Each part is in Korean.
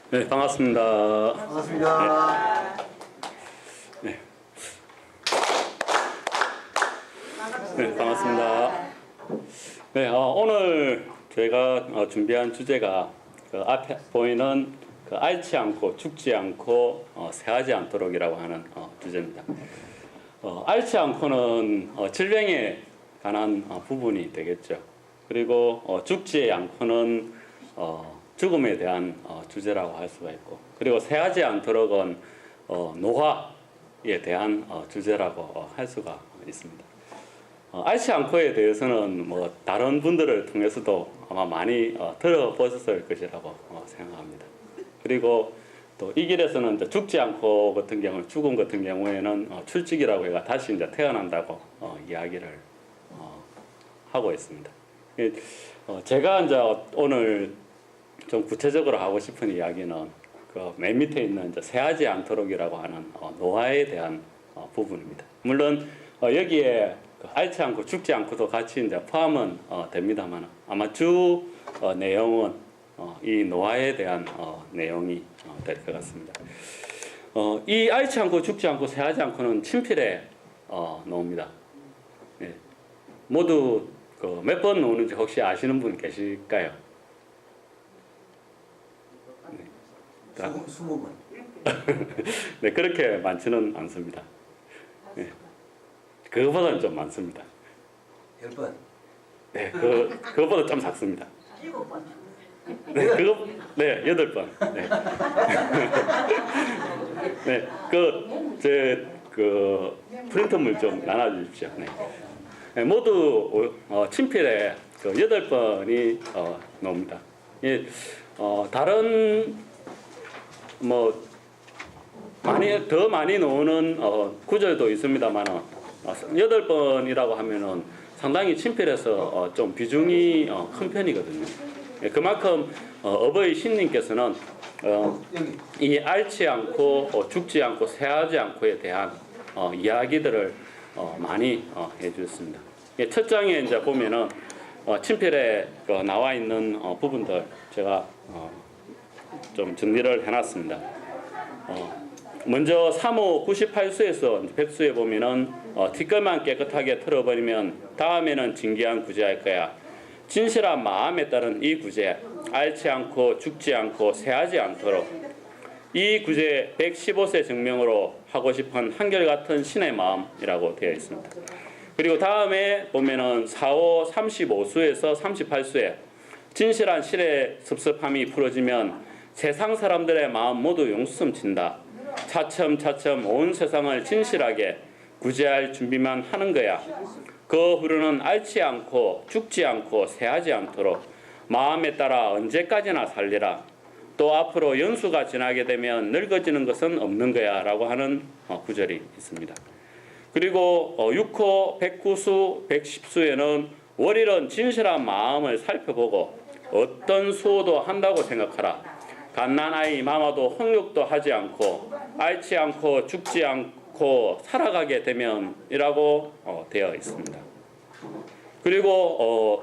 네, 반갑습니다. 반갑습니다. 네. 네, 반갑습니다. 네, 오늘 저희가 준비한 주제가 그 앞에 보이는 그 앓지 않고 죽지 않고 새하지 않도록이라고 하는 주제입니다. 앓지 않고는 질병에 관한 부분이 되겠죠. 그리고 죽지 않고는 죽음에 대한 주제라고 할 수가 있고, 그리고 새하지 않도록은 노화에 대한 주제라고 할 수가 있습니다. 앓지 않고에 대해서는 뭐 다른 분들을 통해서도 아마 많이 들어보셨을 것이라고 생각합니다. 그리고 또 이 길에서는 이제 죽지 않고 같은 경우, 죽음 같은 경우에는 출직이라고 해가 다시 이제 태어난다고 이야기를 하고 있습니다. 제가 이제 오늘 좀 구체적으로 하고 싶은 이야기는 그 맨 밑에 있는 이제 새하지 않도록이라고 하는 노화에 대한 부분입니다. 물론 여기에 앓지 않고 죽지 않고도 같이 이제 포함은 됩니다만, 아마 주 내용은 이 노화에 대한 내용이 될 것 같습니다. 이 앓지 않고 죽지 않고 새하지 않고는 친필에 나옵니다. 네. 모두 몇 번 나오는지 혹시 아시는 분 계실까요? 네. 20번. 네, 그렇게 많지는 않습니다. 네. 그거보다는 좀 많습니다. 10번. 네, 그거보다 좀 작습니다. 7번. 네, 8번. 네. 네, 프린터물 좀 나눠주십시오. 네. 네, 모두 친필에 8번이 나옵니다. 예, 다른 뭐 더 많이 나오는 구절도 있습니다만 8번이라고 하면은 상당히 친필에서 좀 비중이 큰 편이거든요. 예, 그만큼 어버이 신님께서는 이 앓지 않고 죽지 않고 새하지 않고에 대한 이야기들을 많이 해주셨습니다. 예, 첫 장에 이제 보면은 친필에 나와 있는 부분들 제가 좀 정리를 해놨습니다. 먼저 3호 98수에서 100수에 보면은 뒷걸만 깨끗하게 털어버리면 다음에는 진귀한 구제할 거야. 진실한 마음에 따른 이 구제, 앓지 않고 죽지 않고 새하지 않도록, 이 구제 115세 증명으로 하고 싶은 한결같은 신의 마음이라고 되어 있습니다. 그리고 다음에 보면은 4호 35수에서 38수에 진실한 실의 섭섭함이 풀어지면 세상 사람들의 마음 모두 용수섬 친다. 차츰차츰 온 세상을 진실하게 구제할 준비만 하는 거야. 그 후로는 앓지 않고 죽지 않고 새하지 않도록 마음에 따라 언제까지나 살리라. 또 앞으로 연수가 지나게 되면 늙어지는 것은 없는 거야 라고 하는 구절이 있습니다. 그리고 6호 109수 110수에는 월일은 진실한 마음을 살펴보고 어떤 수호도 한다고 생각하라. 갓난아이 마마도 홍육도 하지 않고 앓지 않고 죽지 않고 살아가게 되면 이라고 되어 있습니다. 그리고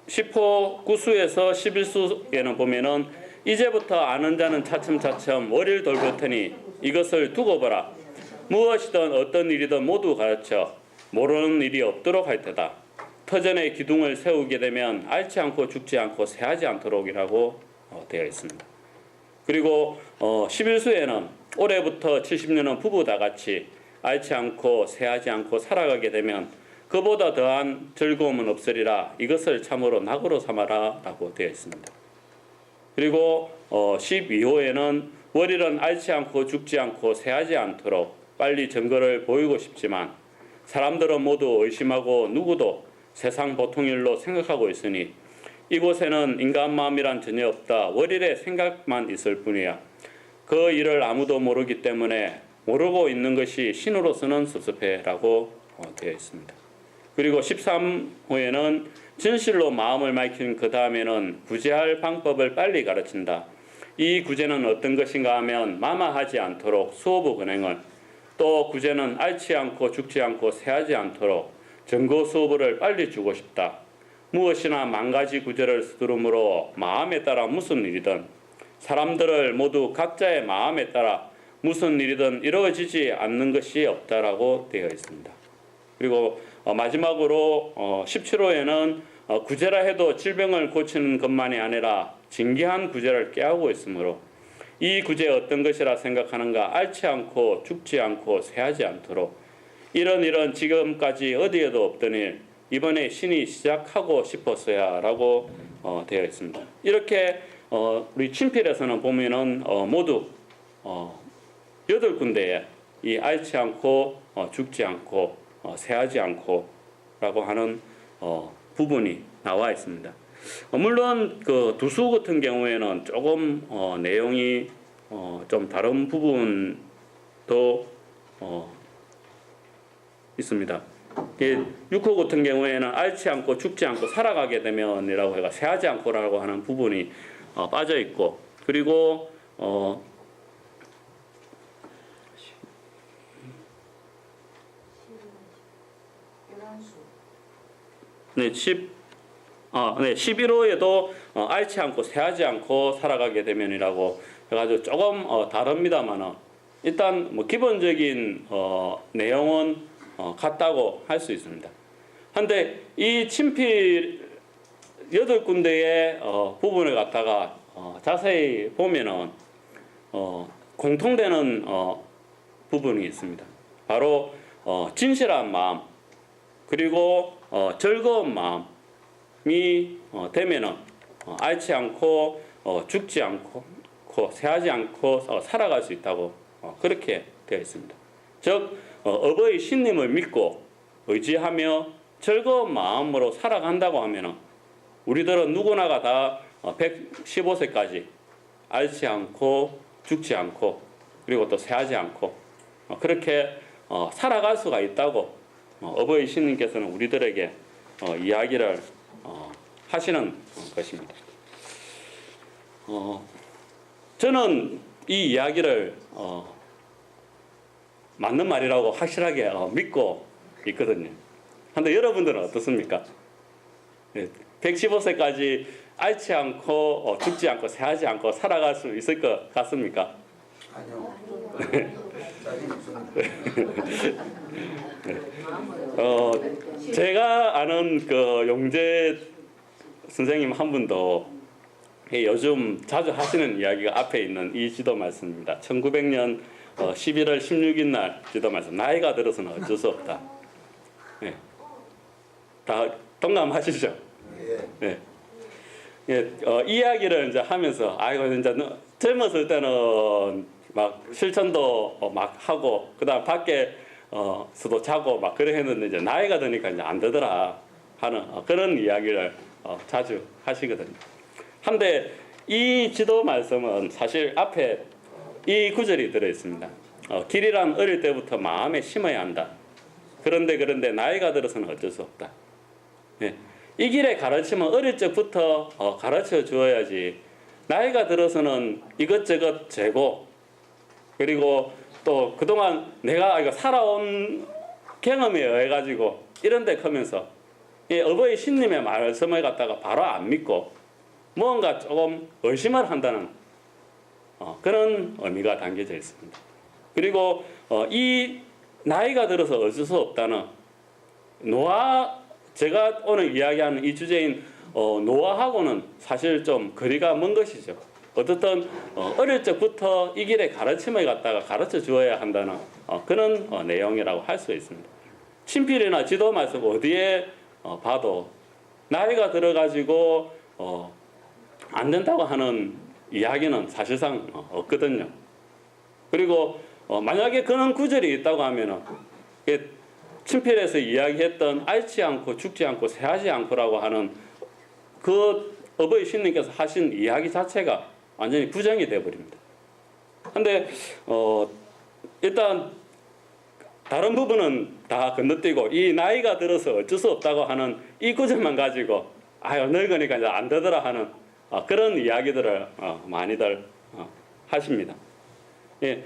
10호 9수에서 11수에는 보면은 이제부터 아는 자는 차츰차츰 월일 돌볼 테니 이것을 두고 보라. 무엇이든 어떤 일이든 모두 가르쳐 모르는 일이 없도록 할 테다. 터전에 기둥을 세우게 되면 앓지 않고 죽지 않고 새하지 않도록이라고 되어 있습니다. 그리고 11수에는 올해부터 70년은 부부 다 같이 앓지 않고 새하지 않고 살아가게 되면 그보다 더한 즐거움은 없으리라. 이것을 참으로 낙으로 삼아라 라고 되어 있습니다. 그리고 12호에는 월일은 앓지 않고 죽지 않고 새하지 않도록 빨리 증거를 보이고 싶지만 사람들은 모두 의심하고 누구도 세상 보통 일로 생각하고 있으니 이곳에는 인간 마음이란 전혀 없다. 월일의 생각만 있을 뿐이야. 그 일을 아무도 모르기 때문에 모르고 있는 것이 신으로서는 섭섭해 라고 되어 있습니다. 그리고 13호에는 진실로 마음을 밝힌 그 다음에는 구제할 방법을 빨리 가르친다. 이 구제는 어떤 것인가 하면 마마하지 않도록 수호부 근행을, 또 구제는 앓지 않고 죽지 않고 새하지 않도록 증거 수호부를 빨리 주고 싶다. 무엇이나 만 가지 구절을 두드러므로 마음에 따라 무슨 일이든 사람들을 모두 각자의 마음에 따라 무슨 일이든 이루어지지 않는 것이 없다라고 되어 있습니다. 그리고 마지막으로 17호에는 구제라 해도 질병을 고치는 것만이 아니라 징계한 구제를 깨하고 있으므로 이 구제 어떤 것이라 생각하는가 앓지 않고 죽지 않고 쇠하지 않도록 이런 지금까지 어디에도 없던 일 이번에 신이 시작하고 싶었어야라고 되어 있습니다. 이렇게 우리 친필에서는 보면은 모두 8군데에 이 앓지 않고 죽지 않고 쇠하지 않고라고 하는 부분이 나와 있습니다. 물론 그 두수 같은 경우에는 조금 내용이 좀 다른 부분도 있습니다. 6호 같은 경우에는 앓지 않고 죽지 않고 살아가게 되면이라고 해가 쇠하지 않고라고 하는 부분이 빠져 있고 그리고 네, 11호에도 앓지 않고 쇠하지 않고 살아가게 되면이라고 해가지고 조금 다릅니다만은 일단 뭐 기본적인 내용은 같다고 할 수 있습니다. 한데 이 친필 8군데의 부분을 갖다가 자세히 보면은 공통되는 부분이 있습니다. 바로 진실한 마음 그리고 즐거운 마음이 되면은 앓지 않고 죽지 않고 쇠하지 않고 살아갈 수 있다고 그렇게 되어 있습니다. 즉 어버이 신님을 믿고 의지하며 즐거운 마음으로 살아간다고 하면은 우리들은 누구나가 다 115세까지 앓지 않고 죽지 않고 그리고 또 쇠하지 않고 그렇게 살아갈 수가 있다고 어버이 신님께서는 우리들에게 이야기를 하시는 것입니다. 저는 이 이야기를 맞는 말이라고 확실하게 믿고 있거든요. 근데 여러분들은 어떻습니까? 115세까지 앓지 않고 죽지 않고 쇠하지 않고 살아갈 수 있을 것 같습니까? 아니요. 짜증 없습니다. 제가 아는 그 용재 선생님 한 분도 요즘 자주 하시는 이야기가 앞에 있는 이 지도 말씀입니다. 1900년 11월 16일 날 지도 말씀. 나이가 들어서는 어쩔 수 없다. 네. 다 동감하시죠? 네. 예, 이야기를 이제 하면서 아이고 이제 젊었을 때는 막 실천도 막 하고 그다음 밖에 서도 자고 막 그래 했는데 이제 나이가 드니까 이제 안 되더라 하는 그런 이야기를 자주 하시거든요. 한데 이 지도 말씀은 사실 앞에 이 구절이 들어 있습니다. 길이란 어릴 때부터 마음에 심어야 한다. 그런데 나이가 들어서는 어쩔 수 없다. 예. 이 길의 가르침은 어릴 적부터 가르쳐 주어야지 나이가 들어서는 이것저것 재고 그리고 또 그동안 내가 이거 살아온 경험에 의해 가지고 이런 데 크면서 이 어버이 신님의 말씀을 갖다가 바로 안 믿고 뭔가 조금 의심을 한다는 그런 의미가 담겨져 있습니다. 그리고 이 나이가 들어서 어쩔 수 없다는 제가 오늘 이야기하는 이 주제인 노화하고는 사실 좀 거리가 먼 것이죠. 어떻든 어릴 적부터 이 길의 가르침을 갖다가 가르쳐 주어야 한다는 그런 내용이라고 할 수 있습니다. 친필이나 지도 말씀 어디에 봐도 나이가 들어가지고 안 된다고 하는 이야기는 사실상 없거든요. 그리고 만약에 그런 구절이 있다고 하면은 친필에서 이야기했던 앓지 않고 죽지 않고 쇠하지 않고라고 하는 그 어버이 신님께서 하신 이야기 자체가 완전히 부정이 되어버립니다. 근데 일단 다른 부분은 다 건너뛰고 이 나이가 들어서 어쩔 수 없다고 하는 이 구절만 가지고 아유 늙으니까 이제 안 되더라 하는 그런 이야기들을 많이들 하십니다. 예,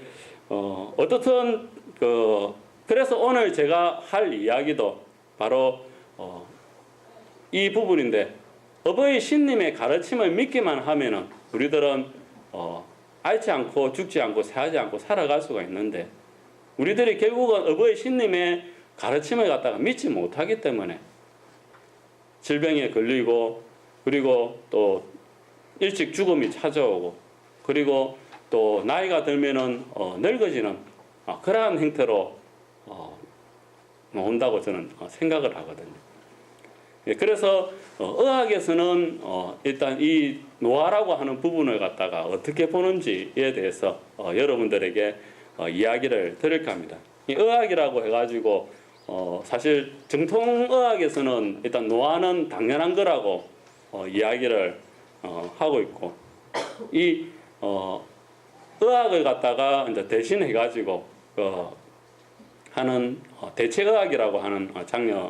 어떻든 그래서 오늘 제가 할 이야기도 바로 이 부분인데 어버이 신님의 가르침을 믿기만 하면은 우리들은 앓지 않고 죽지 않고 새하지 않고 살아갈 수가 있는데 우리들이 결국은 어버이 신님의 가르침을 갖다가 믿지 못하기 때문에 질병에 걸리고 그리고 또 일찍 죽음이 찾아오고 그리고 또 나이가 들면은 늙어지는 그러한 형태로 온다고 저는 생각을 하거든요. 예, 그래서 의학에서는 일단 이 노화라고 하는 부분을 갖다가 어떻게 보는지에 대해서 여러분들에게 이야기를 드릴까 합니다. 이 의학이라고 해가지고 사실 정통의학에서는 일단 노화는 당연한 거라고 이야기를 하고 있고 이 의학을 갖다가 이제 대신해가지고 하는 대체의학이라고 하는 장르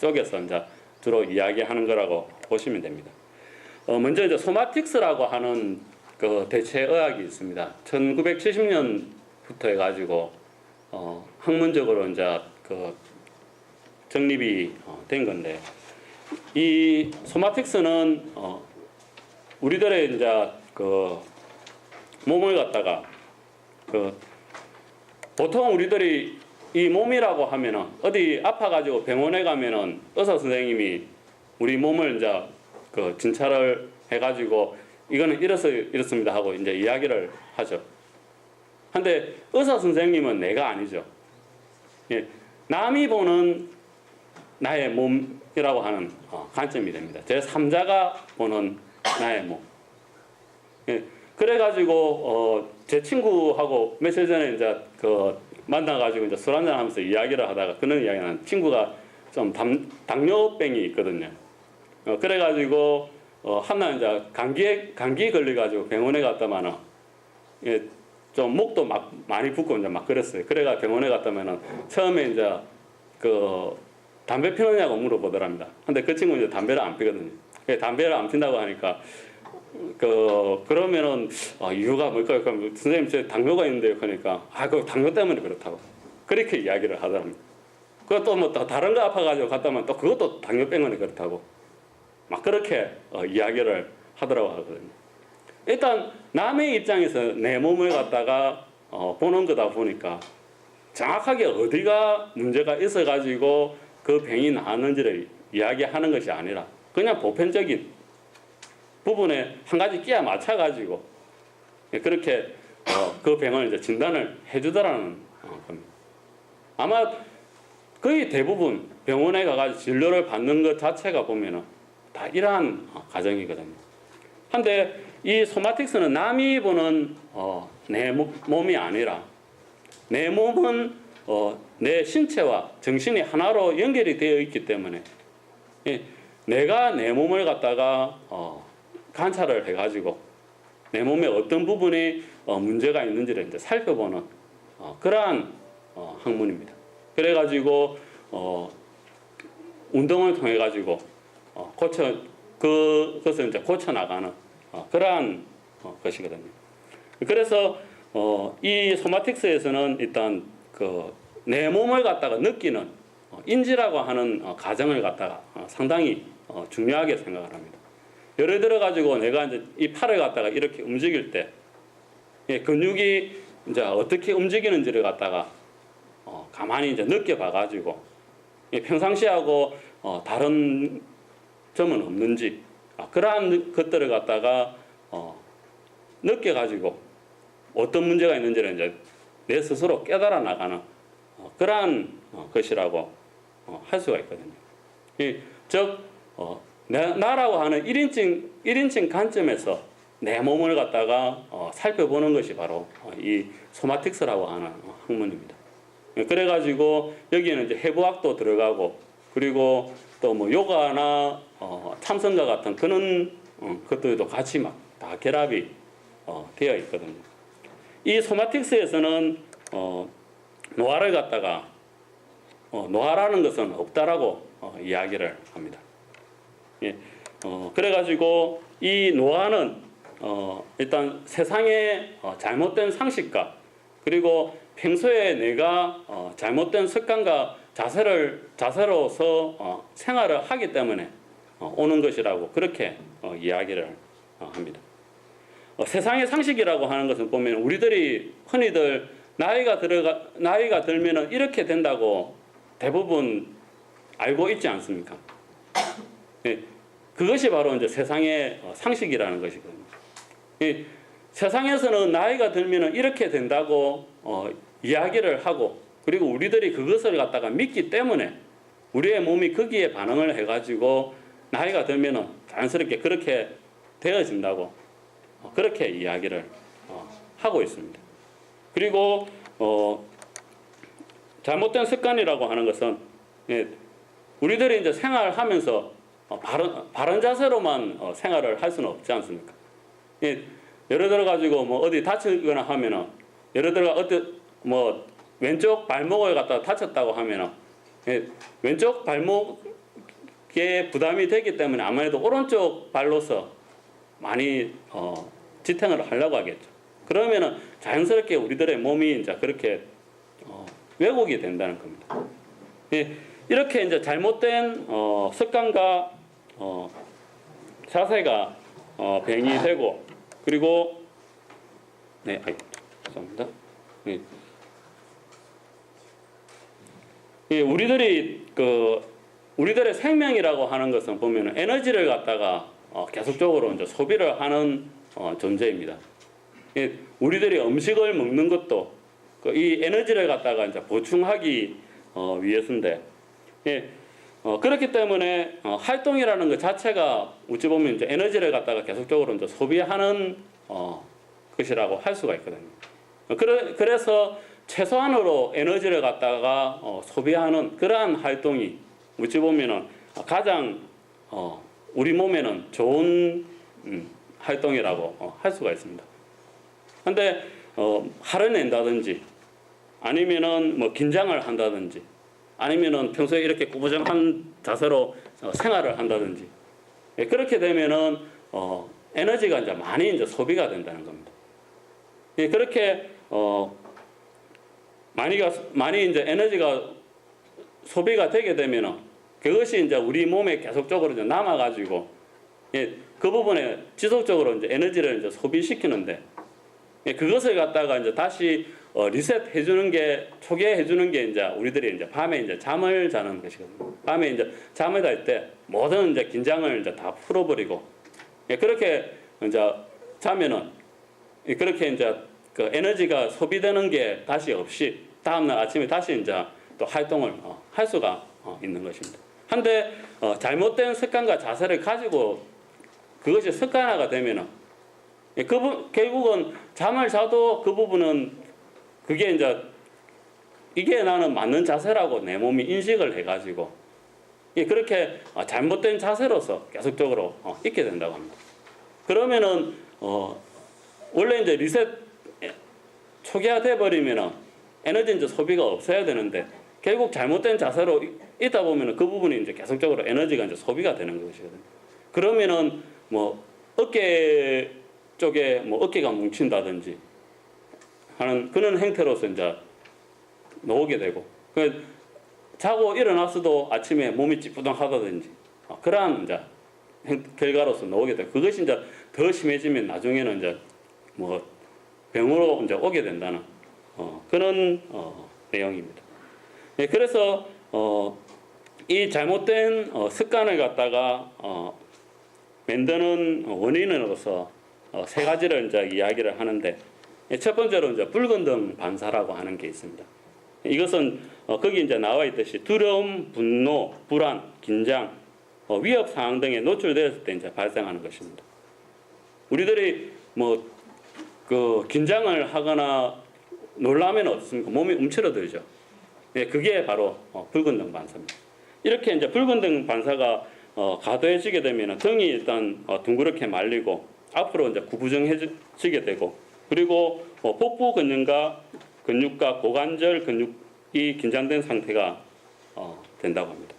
쪽에서 이제 주로 이야기하는 거라고 보시면 됩니다. 먼저 이제 소마틱스라고 하는 그 대체의학이 있습니다. 1970년부터 해가지고 학문적으로 이제 그 정립이 된 건데 이 소마틱스는 우리들의 이제 그 몸을 갖다가 그 보통 우리들이 이 몸이라고 하면은 어디 아파가지고 병원에 가면은 의사 선생님이 우리 몸을 이제 그 진찰을 해가지고 이거는 이렇습니다 하고 이제 이야기를 하죠. 근데 의사 선생님은 내가 아니죠. 예, 남이 보는 나의 몸이라고 하는 관점이 됩니다. 제3자가 보는 나의 몸. 예, 그래가지고 제 친구하고 며칠 전에 이제 그 만나가지고 이제 술 한잔 하면서 이야기를 하다가 그런 이야기는 친구가 좀 당뇨병이 있거든요. 그래가지고 한날 이제 감기 걸려가지고 병원에 갔다마는 예, 좀 목도 막 많이 붓고 이제 막 그랬어요. 그래가 병원에 갔다마는 처음에 이제 그 담배 피우냐고 물어보더랍니다. 근데 그 친구는 이제 담배를 안 피거든요. 담배를 안 핀다고 하니까 그러면은 이유가 뭘까요? 그럼 선생님 제 당뇨가 있는데요. 그러니까 그 당뇨 때문에 그렇다고 그렇게 이야기를 하더랍니다. 그것도 뭐 다른 거 아파가지고 갔다면 또 그것도 당뇨 때문에 그렇다고 막 그렇게 이야기를 하더라고 하거든요. 일단 남의 입장에서 내 몸을 갖다가 보는 거다 보니까 정확하게 어디가 문제가 있어가지고 그 병이 나았는지를 이야기하는 것이 아니라 그냥 보편적인 부분에 한 가지 끼워 맞춰가지고 그렇게 그 병을 이제 진단을 해주더라는 겁니다. 아마 거의 대부분 병원에 가가지고 진료를 받는 것 자체가 보면은 다 이러한 과정이거든요. 근데 이 소마틱스는 남이 보는 내 몸이 아니라 내 몸은 내 신체와 정신이 하나로 연결이 되어 있기 때문에 내가 내 몸을 갖다가 관찰을 해가지고 내 몸에 어떤 부분이 문제가 있는지를 이제 살펴보는 그러한 학문입니다. 그래가지고 운동을 통해 가지고 그것을 이제 고쳐 나가는 그러한 것이거든요. 그래서 이 소마틱스에서는 일단 그 내 몸을 갖다가 느끼는 인지라고 하는 과정을 갖다가 상당히 중요하게 생각을 합니다. 예를 들어 가지고 내가 이제 이 팔을 갖다가 이렇게 움직일 때 근육이 이제 어떻게 움직이는지를 갖다가 가만히 이제 느껴봐 가지고 평상시하고 다른 점은 없는지 그러한 것들을 갖다가 느껴 가지고 어떤 문제가 있는지를 이제 내 스스로 깨달아 나가는 그러한 것이라고 할 수가 있거든요. 즉 나라고 하는 1인칭 관점에서 내 몸을 갖다가 살펴보는 것이 바로 이 소마틱스라고 하는 학문입니다. 그래가지고 여기에는 이제 해부학도 들어가고 그리고 또 뭐 요가나 참선과 같은 그런 것들도 같이 막 다 결합이 되어 있거든요. 이 소마틱스에서는 노화를 갖다가 노화라는 것은 없다라고 이야기를 합니다. 예, 그래가지고 이 노화는 일단 세상의 잘못된 상식과 그리고 평소에 내가 잘못된 습관과 자세로서 생활을 하기 때문에 오는 것이라고 그렇게 이야기를 합니다. 세상의 상식이라고 하는 것은 보면 우리들이 흔히들 나이가 들면은 이렇게 된다고 대부분 알고 있지 않습니까? 예, 그것이 바로 이제 세상의 상식이라는 것이거든요. 예, 세상에서는 나이가 들면은 이렇게 된다고 이야기를 하고, 그리고 우리들이 그것을 갖다가 믿기 때문에 우리의 몸이 거기에 반응을 해가지고 나이가 들면은 자연스럽게 그렇게 되어진다고 그렇게 이야기를 하고 있습니다. 그리고 잘못된 습관이라고 하는 것은, 예, 우리들이 이제 생활하면서 바른 자세로만 생활을 할 수는 없지 않습니까? 예, 예를 들어 가지고 뭐 어디 다치거나 하면은, 예를 들어 뭐 왼쪽 발목을 갖다 다쳤다고 하면은, 예, 왼쪽 발목에 부담이 되기 때문에 아무래도 오른쪽 발로서 많이 지탱을 하려고 하겠죠. 그러면은 자연스럽게 우리들의 몸이 이제 그렇게 왜곡이 된다는 겁니다. 예, 이렇게 이제 잘못된 습관과 자세가 병이 되고, 그리고 죄송합니다. 예. 예, 우리들의 생명이라고 하는 것은 보면은 에너지를 갖다가 계속적으로 이제 소비를 하는 존재입니다. 예, 우리들이 음식을 먹는 것도 이 에너지를 갖다가 이제 보충하기 위해서인데, 예, 그렇기 때문에 활동이라는 것 자체가 어찌 보면 이제 에너지를 갖다가 계속적으로 이제 소비하는 것이라고 할 수가 있거든요. 그래서 최소한으로 에너지를 갖다가 소비하는 그러한 활동이 어찌 보면은 가장 우리 몸에는 좋은 활동이라고 할 수가 있습니다. 근데 화를 낸다든지, 아니면은 뭐 긴장을 한다든지, 아니면은 평소에 이렇게 꾸부정한 자세로 생활을 한다든지, 예, 그렇게 되면은 에너지가 이제 많이 소비가 된다는 겁니다. 예, 그렇게 많이 이제 에너지가 소비가 되게 되면은 그것이 이제 우리 몸에 계속적으로 이제 남아가지고, 예, 그 부분에 지속적으로 이제 에너지를 이제 소비시키는데, 예, 그것을 갖다가 이제 다시 리셋 해주는 게, 초기화해주는 게 이제 우리들이 이제 밤에 이제 잠을 자는 것이거든요. 밤에 이제 잠을 잘 때 모든 이제 긴장을 이제 다 풀어버리고, 예, 그렇게 이제 자면은, 예, 그렇게 이제 그 에너지가 소비되는 게 다시 없이 다음날 아침에 다시 이제 또 활동을 할 수가 있는 것입니다. 한데 잘못된 습관과 자세를 가지고 그것이 습관화가 되면은, 예, 결국은 잠을 자도 그 부분은 그게 이제 이게 나는 맞는 자세라고 내 몸이 인식을 해가지고, 예, 그렇게 잘못된 자세로서 계속적으로 있게 된다고 합니다. 그러면은 원래 이제 리셋 초기화돼 버리면은 에너지 이제 소비가 없어야 되는데, 결국 잘못된 자세로 있다 보면은 그 부분이 이제 계속적으로 에너지가 이제 소비가 되는 것이거든요. 그러면은 뭐 어깨 쪽에 뭐 어깨가 뭉친다든지 하는 그런 행태로서 이제 나오게 되고, 자고 일어났어도 아침에 몸이 찌뿌둥하다든지 그러한 이제 결과로서 나오게 되고, 그것이 이제 더 심해지면 나중에는 이제 뭐 병으로 이제 오게 된다는 그런 내용입니다. 예, 그래서 이 잘못된 습관을 갖다가 만드는 원인으로서 세 가지를 이제 이야기를 하는데, 첫 번째로 이제 붉은 등 반사라고 하는 게 있습니다. 이것은 거기 이제 나와 있듯이 두려움, 분노, 불안, 긴장, 위협 상황 등에 노출되었을 때 이제 발생하는 것입니다. 우리들이 뭐 그 긴장을 하거나 놀라면 어떻습니까? 몸이 움츠러들죠. 예, 그게 바로 붉은 등 반사입니다. 이렇게 이제 붉은 등 반사가 과도해지게 되면 등이 일단 둥그렇게 말리고 앞으로 이제 구부정해지게 되고, 그리고 복부 근육과 고관절 근육이 긴장된 상태가 된다고 합니다.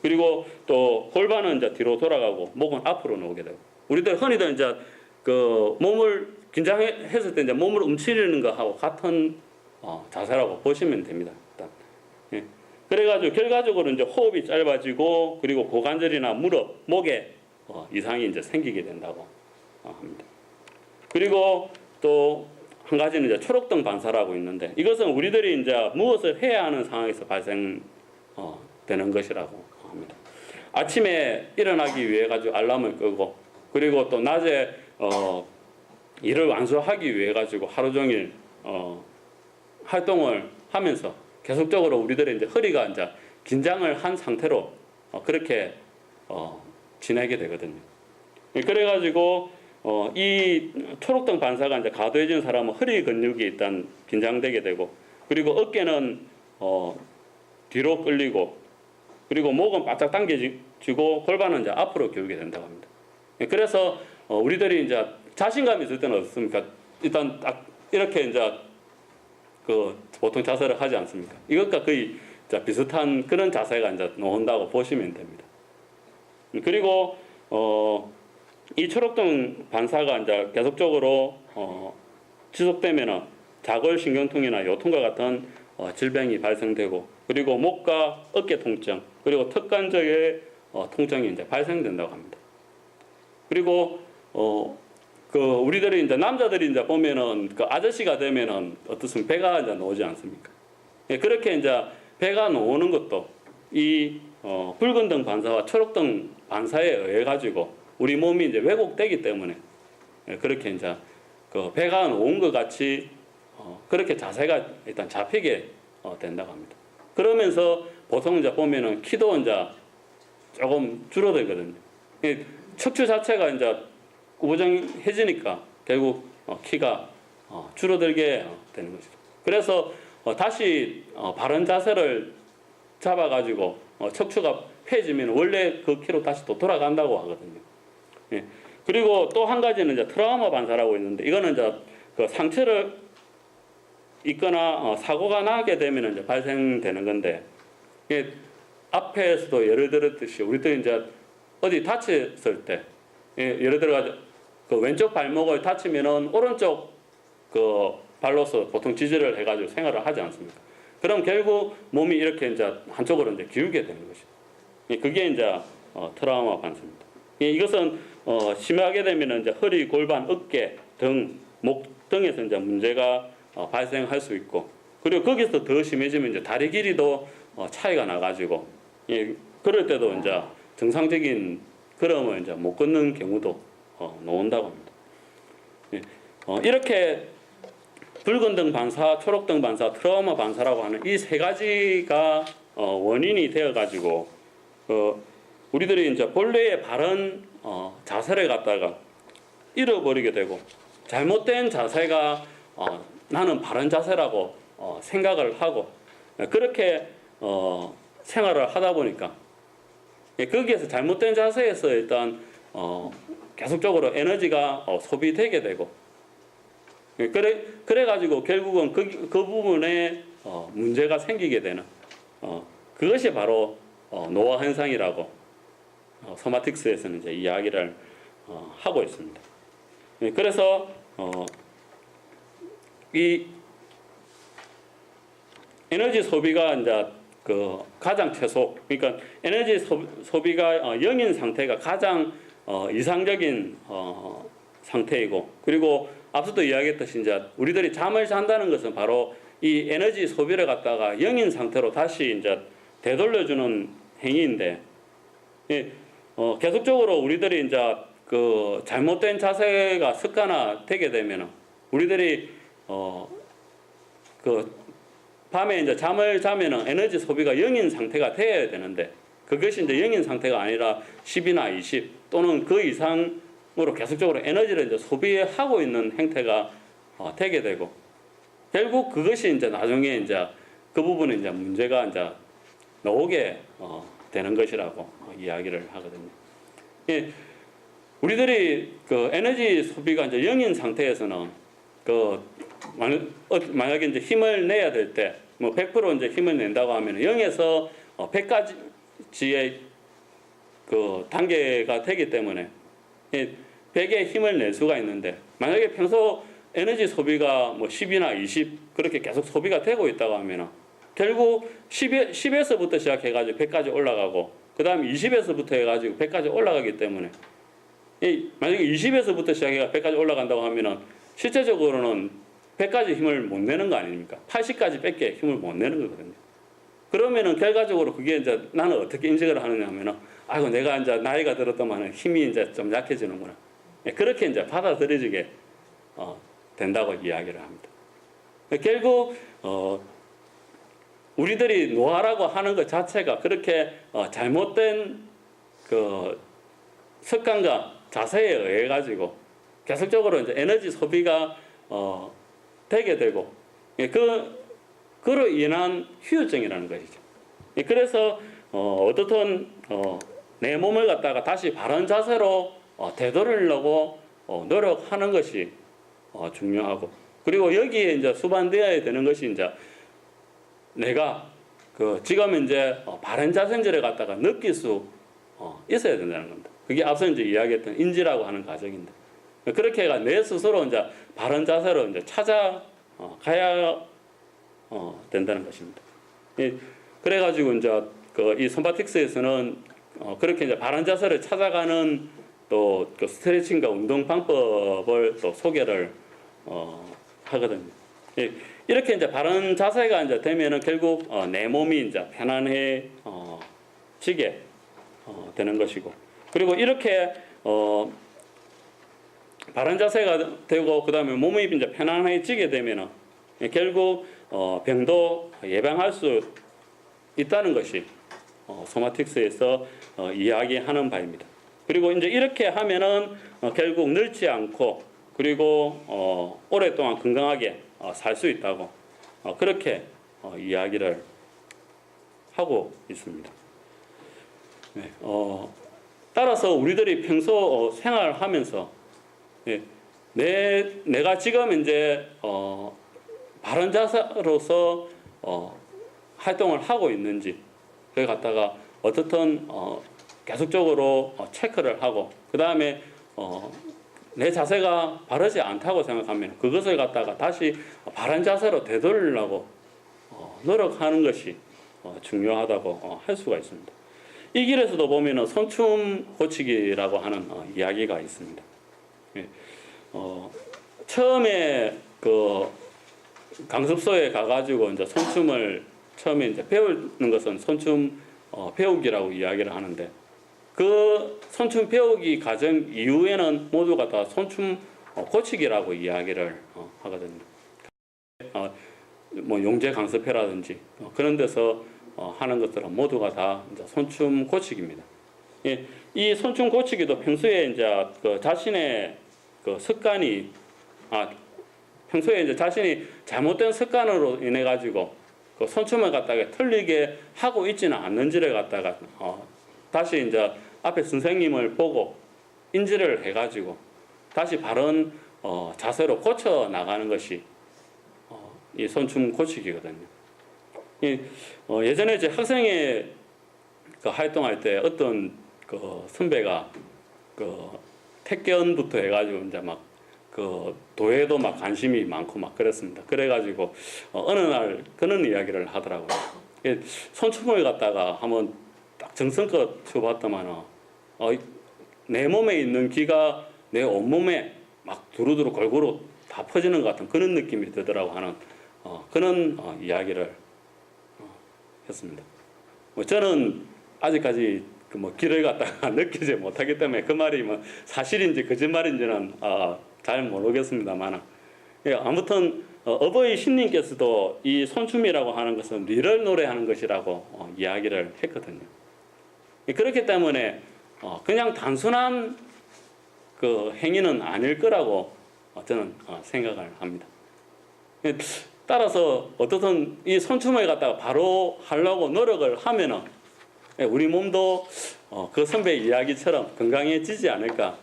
그리고 또 골반은 이제 뒤로 돌아가고 목은 앞으로 나오게 되고, 우리들 흔히들 이제 그 몸을 긴장했을 때 이제 몸을 움츠리는 거하고 같은 자세라고 보시면 됩니다. 일단. 예. 그래가지고 결과적으로 이제 호흡이 짧아지고 그리고 고관절이나 무릎, 목에 이상이 이제 생기게 된다고 합니다. 그리고 또 한 가지는 이제 초록등 반사라고 있는데 이것은 우리들이 이제 무엇을 해야 하는 상황에서 발생되는 것이라고 합니다. 아침에 일어나기 위해 가지고 알람을 끄고 그리고 또 낮에 일을 완수하기 위해 가지고 하루 종일 활동을 하면서 계속적으로 우리들의 이제 허리가 이제 긴장을 한 상태로 그렇게 지내게 되거든요. 그래가지고 이 초록등 반사가 이제 과도해진 사람은 허리 근육이 일단 긴장되게 되고 그리고 어깨는 뒤로 끌리고 그리고 목은 바짝 당겨지고 골반은 이제 앞으로 기울게 된다고 합니다. 그래서 우리들이 이제 자신감이 있을 때는 어떻습니까? 일단 딱 이렇게 이제 그 보통 자세를 하지 않습니까? 이것과 거의 비슷한 그런 자세가 이제 나온다고 보시면 됩니다. 그리고 이 초록등 반사가 이제 계속적으로 지속되면은 자골신경통이나 요통과 같은 질병이 발생되고 그리고 목과 어깨 통증 그리고 턱관절의 통증이 이제 발생된다고 합니다. 그리고 그 우리들이 이제 남자들이 이제 보면은 그 아저씨가 되면은 어떻습니까? 배가 이제 나오지 않습니까? 예, 그렇게 이제 배가 나오는 것도 이 붉은 등 반사와 초록 등 반사에 의해 가지고 우리 몸이 이제 왜곡되기 때문에 예, 그렇게 이제 그 배가 나온 것 같이 그렇게 자세가 일단 잡히게 된다고 합니다. 그러면서 보통 이제 보면은 키도 이제 조금 줄어들거든요. 예, 척추 자체가 이제 구부정해지니까 결국 키가 줄어들게 되는 것이죠. 그래서 다시 바른 자세를 잡아가지고 척추가 펴지면 원래 그 키로 다시 또 돌아간다고 하거든요. 예. 그리고 또 한 가지는 이제 트라우마 반사라고 있는데 이거는 이제 그 상처를 입거나 사고가 나게 되면 이제 발생되는 건데 예, 앞에서도 예를 들었듯이 우리들이 이제 어디 다쳤을 때 예를 들어 그 왼쪽 발목을 다치면은 오른쪽 그 발로서 보통 지지를 해가지고 생활을 하지 않습니까? 그럼 결국 몸이 이렇게 이제 한쪽으로 이제 기울게 되는 것이죠. 그게 이제 트라우마 반사입니다. 이것은 심하게 되면은 이제 허리, 골반, 어깨, 등, 목 등에서 이제 문제가 발생할 수 있고 그리고 거기서 더 심해지면 이제 다리 길이도 차이가 나가지고 그럴 때도 이제 정상적인 걸음을 이제 못 걷는 경우도 나온다고 합니다. 이렇게 붉은 등 반사, 초록 등 반사, 트라우마 반사라고 하는 이 세 가지가 원인이 되어 가지고 우리들이 이제 본래의 바른 자세를 갖다가 잃어버리게 되고 잘못된 자세가 나는 바른 자세라고 생각을 하고 그렇게 생활을 하다 보니까 거기에서 잘못된 자세에서 일단 계속적으로 에너지가 소비되게 되고 그래 가지고 결국은 그 부분에 문제가 생기게 되는 그것이 바로 노화 현상이라고 소마틱스에서는 이제 이야기를 하고 있습니다. 그래서 이 에너지 소비가 이제 그 가장 최소 그러니까 에너지 소비가 0인 상태가 가장 이상적인 상태이고 그리고 앞서도 이야기했듯이 이제 우리들이 잠을 잔다는 것은 바로 이 에너지 소비를 갖다가 0인 상태로 다시 이제 되돌려주는 행위인데 계속적으로 우리들이 이제 그 잘못된 자세가 습관화되게 되면 우리들이 그 밤에 이제 잠을 자면은 에너지 소비가 0인 상태가 되어야 되는데 그것이 이제 0인 상태가 아니라 10이나 20 또는 그 이상으로 계속적으로 에너지를 이제 소비하고 있는 행태가 되게 되고 결국 그것이 이제 나중에 이제 그 부분에 이제 문제가 이제 나오게 되는 것이라고 이야기를 하거든요. 예, 우리들이 그 에너지 소비가 이제 0인 상태에서는 그 만약에 이제 힘을 내야 될 때 뭐 100% 이제 힘을 낸다고 하면 0에서 100까지의 그 단계가 되기 때문에 100의 힘을 낼 수가 있는데 만약에 평소 에너지 소비가 뭐 10이나 20 그렇게 계속 소비가 되고 있다고 하면 결국 10에서부터 시작해가지고 100까지 올라가고 그 다음에 20에서부터 해가지고 100까지 올라가기 때문에 만약에 20에서부터 시작해가 100까지 올라간다고 하면은 실제적으로는 100까지 힘을 못 내는 거 아닙니까? 80까지 밖에 힘을 못 내는 거거든요. 그러면은 결과적으로 그게 이제 나는 어떻게 인식을 하느냐 하면은 아이고 내가 이제 나이가 들었더만은 힘이 이제 좀 약해지는구나. 그렇게 이제 받아들여지게 된다고 이야기를 합니다. 결국 우리들이 노화라고 하는 것 자체가 그렇게 잘못된 그 습관과 자세에 의해 가지고 계속적으로 이제 에너지 소비가 되게 되고 그로 인한 후유증이라는 것이죠. 그래서 어떻든 내 몸을 갖다가 다시 바른 자세로 되돌리려고 노력하는 것이 중요하고 그리고 여기에 이제 수반되어야 되는 것이 이제 내가 지금 이제 바른 자세인지를 갖다가 느낄 수 있어야 된다는 겁니다. 그게 앞서 이제 이야기했던 인지라고 하는 과정인데 그렇게 해가 내 스스로 이제 바른 자세로 이제 찾아가야 된다는 것입니다. 그래가지고 이제 이 솜바틱스에서는 그렇게 이제 바른 자세를 찾아가는 또 그 스트레칭과 운동 방법을 또 소개를 하거든요. 이렇게 이제 바른 자세가 이제 되면은 결국 내 몸이 이제 편안해지게 되는 것이고 그리고 이렇게 바른 자세가 되고 그 다음에 몸이 이제 편안해지게 되면은 결국 병도 예방할 수 있다는 것이 소마틱스에서 이야기하는 바입니다. 그리고 이제 이렇게 하면은 결국 늙지 않고 그리고 오랫동안 건강하게 살 수 있다고 그렇게 이야기를 하고 있습니다. 네, 따라서 우리들이 평소 생활하면서 내가 지금 이제 바른 자세로서 활동을 하고 있는지 그걸 갖다가 어떻든 계속적으로 체크를 하고 그 다음에 내 자세가 바르지 않다고 생각하면 그것을 갖다가 다시 바른 자세로 되돌리려고 노력하는 것이 중요하다고 할 수가 있습니다. 이 길에서도 보면은 손춤 고치기라고 하는 이야기가 있습니다. 처음에 그 강습소에 가가지고 이제 손춤을 처음에 이제 배우는 것은 손춤 배우기라고 이야기를 하는데 그 손춤 배우기 과정 이후에는 모두가 다 손춤 고치기라고 이야기를 하거든요. 뭐 용재 강습회라든지 그런 데서 하는 것들은 모두가 다 이제 손춤 고치기입니다. 이 손춤 고치기도 평소에 이제 그 자신의 그 습관이 평소에 이제 자신이 잘못된 습관으로 인해 가지고 그 손춤을 갖다가 틀리게 하고 있지는 않는지를 갖다가 다시 이제 앞에 선생님을 보고 인지를 해가지고 다시 바른 자세로 고쳐 나가는 것이 이 손춤 고치기거든요. 예전에 이제 학생회 그 활동할 때 어떤 그 선배가 그 태권부터 해가지고 이제 막 그 도에도 막 관심이 많고 막 그랬습니다. 그래가지고 어느 날 그런 이야기를 하더라고요. 손춤을 갖다가 한번 딱 정성껏 쳐봤더만 내 몸에 있는 기가 내 온몸에 막 두루두루 골고루 다 퍼지는 것 같은 그런 느낌이 들더라고 하는 그런 이야기를 했습니다. 저는 아직까지 그 뭐 길을 갖다가 느끼지 못하기 때문에 그 말이 뭐 사실인지 거짓말인지는 잘 모르겠습니다만 아무튼 어버이 신님께서도 이 손춤이라고 하는 것은 리를 노래하는 것이라고 이야기를 했거든요. 그렇기 때문에 그냥 단순한 그 행위는 아닐 거라고 저는 생각을 합니다. 따라서 어떻든 이 손춤을 갖다가 바로 하려고 노력을 하면은 우리 몸도 그 선배의 이야기처럼 건강해지지 않을까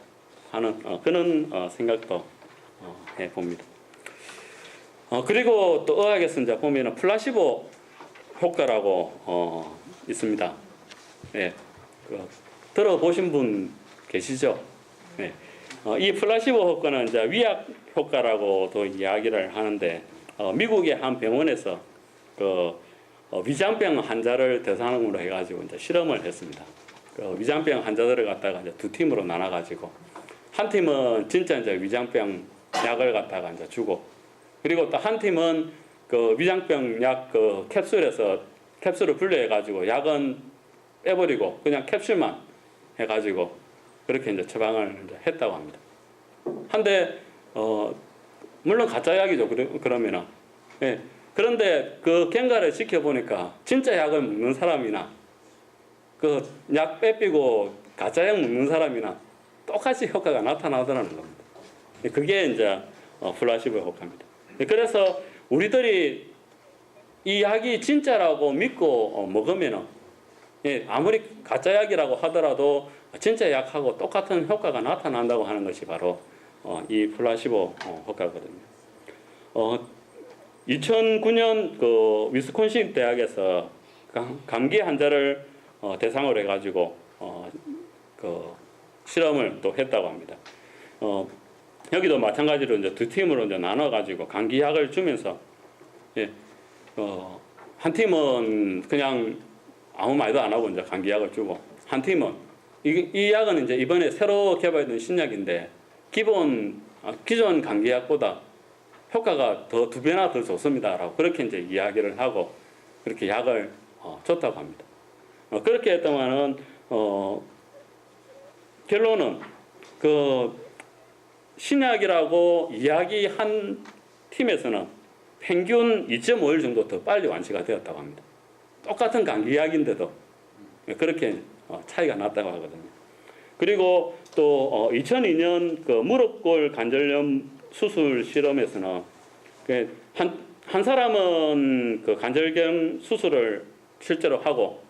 하는 그런 생각도 해봅니다. 그리고 또 의학에서 이제 보면은 플라시보 효과라고 있습니다. 네, 들어보신 분 계시죠? 네, 이 플라시보 효과는 이제 위약 효과라고도 이야기를 하는데 미국의 한 병원에서 그 위장병 환자를 대상으로 해가지고 이제 실험을 했습니다. 그 위장병 환자들을 갖다가 이제 두 팀으로 나눠가지고 한 팀은 진짜 이제 위장병 약을 갖다가 이제 주고, 그리고 또 한 팀은 그 위장병 약 그 캡슐을 분리해가지고 약은 빼버리고 그냥 캡슐만 해가지고 그렇게 이제 처방을 이제 했다고 합니다. 한데 물론 가짜 약이죠. 그러면은 예. 그런데 그 경과를 지켜보니까 진짜 약을 먹는 사람이나 그 약 빼빼고 가짜 약 먹는 사람이나 똑같이 효과가 나타나더라는 겁니다. 그게 이제 플라시보 효과입니다. 그래서 우리들이 이 약이 진짜라고 믿고 먹으면은 예, 아무리 가짜 약이라고 하더라도 진짜 약하고 똑같은 효과가 나타난다고 하는 것이 바로 이 플라시보 효과거든요. 2009년 그 위스콘신 대학에서 감기 환자를 대상으로 해가지고 그 실험을 또 했다고 합니다. 여기도 마찬가지로 이제 두 팀으로 이제 나눠가지고 감기약을 주면서 예, 한 팀은 그냥 아무 말도 안 하고 이제 감기약을 주고, 한 팀은 이 약은 이제 이번에 새로 개발된 신약인데 기존 감기약보다 효과가 더 2배나 더 좋습니다라고 그렇게 이제 이야기를 하고 그렇게 약을 줬다고 합니다. 그렇게 했더만은 결론은 그 신약이라고 이야기한 팀에서는 평균 2.5일 정도 더 빨리 완치가 되었다고 합니다. 똑같은 감기약인데도 그렇게 차이가 났다고 하거든요. 그리고 또 2002년 그 무릎골 관절염 수술 실험에서는 한 사람은 그 관절경 수술을 실제로 하고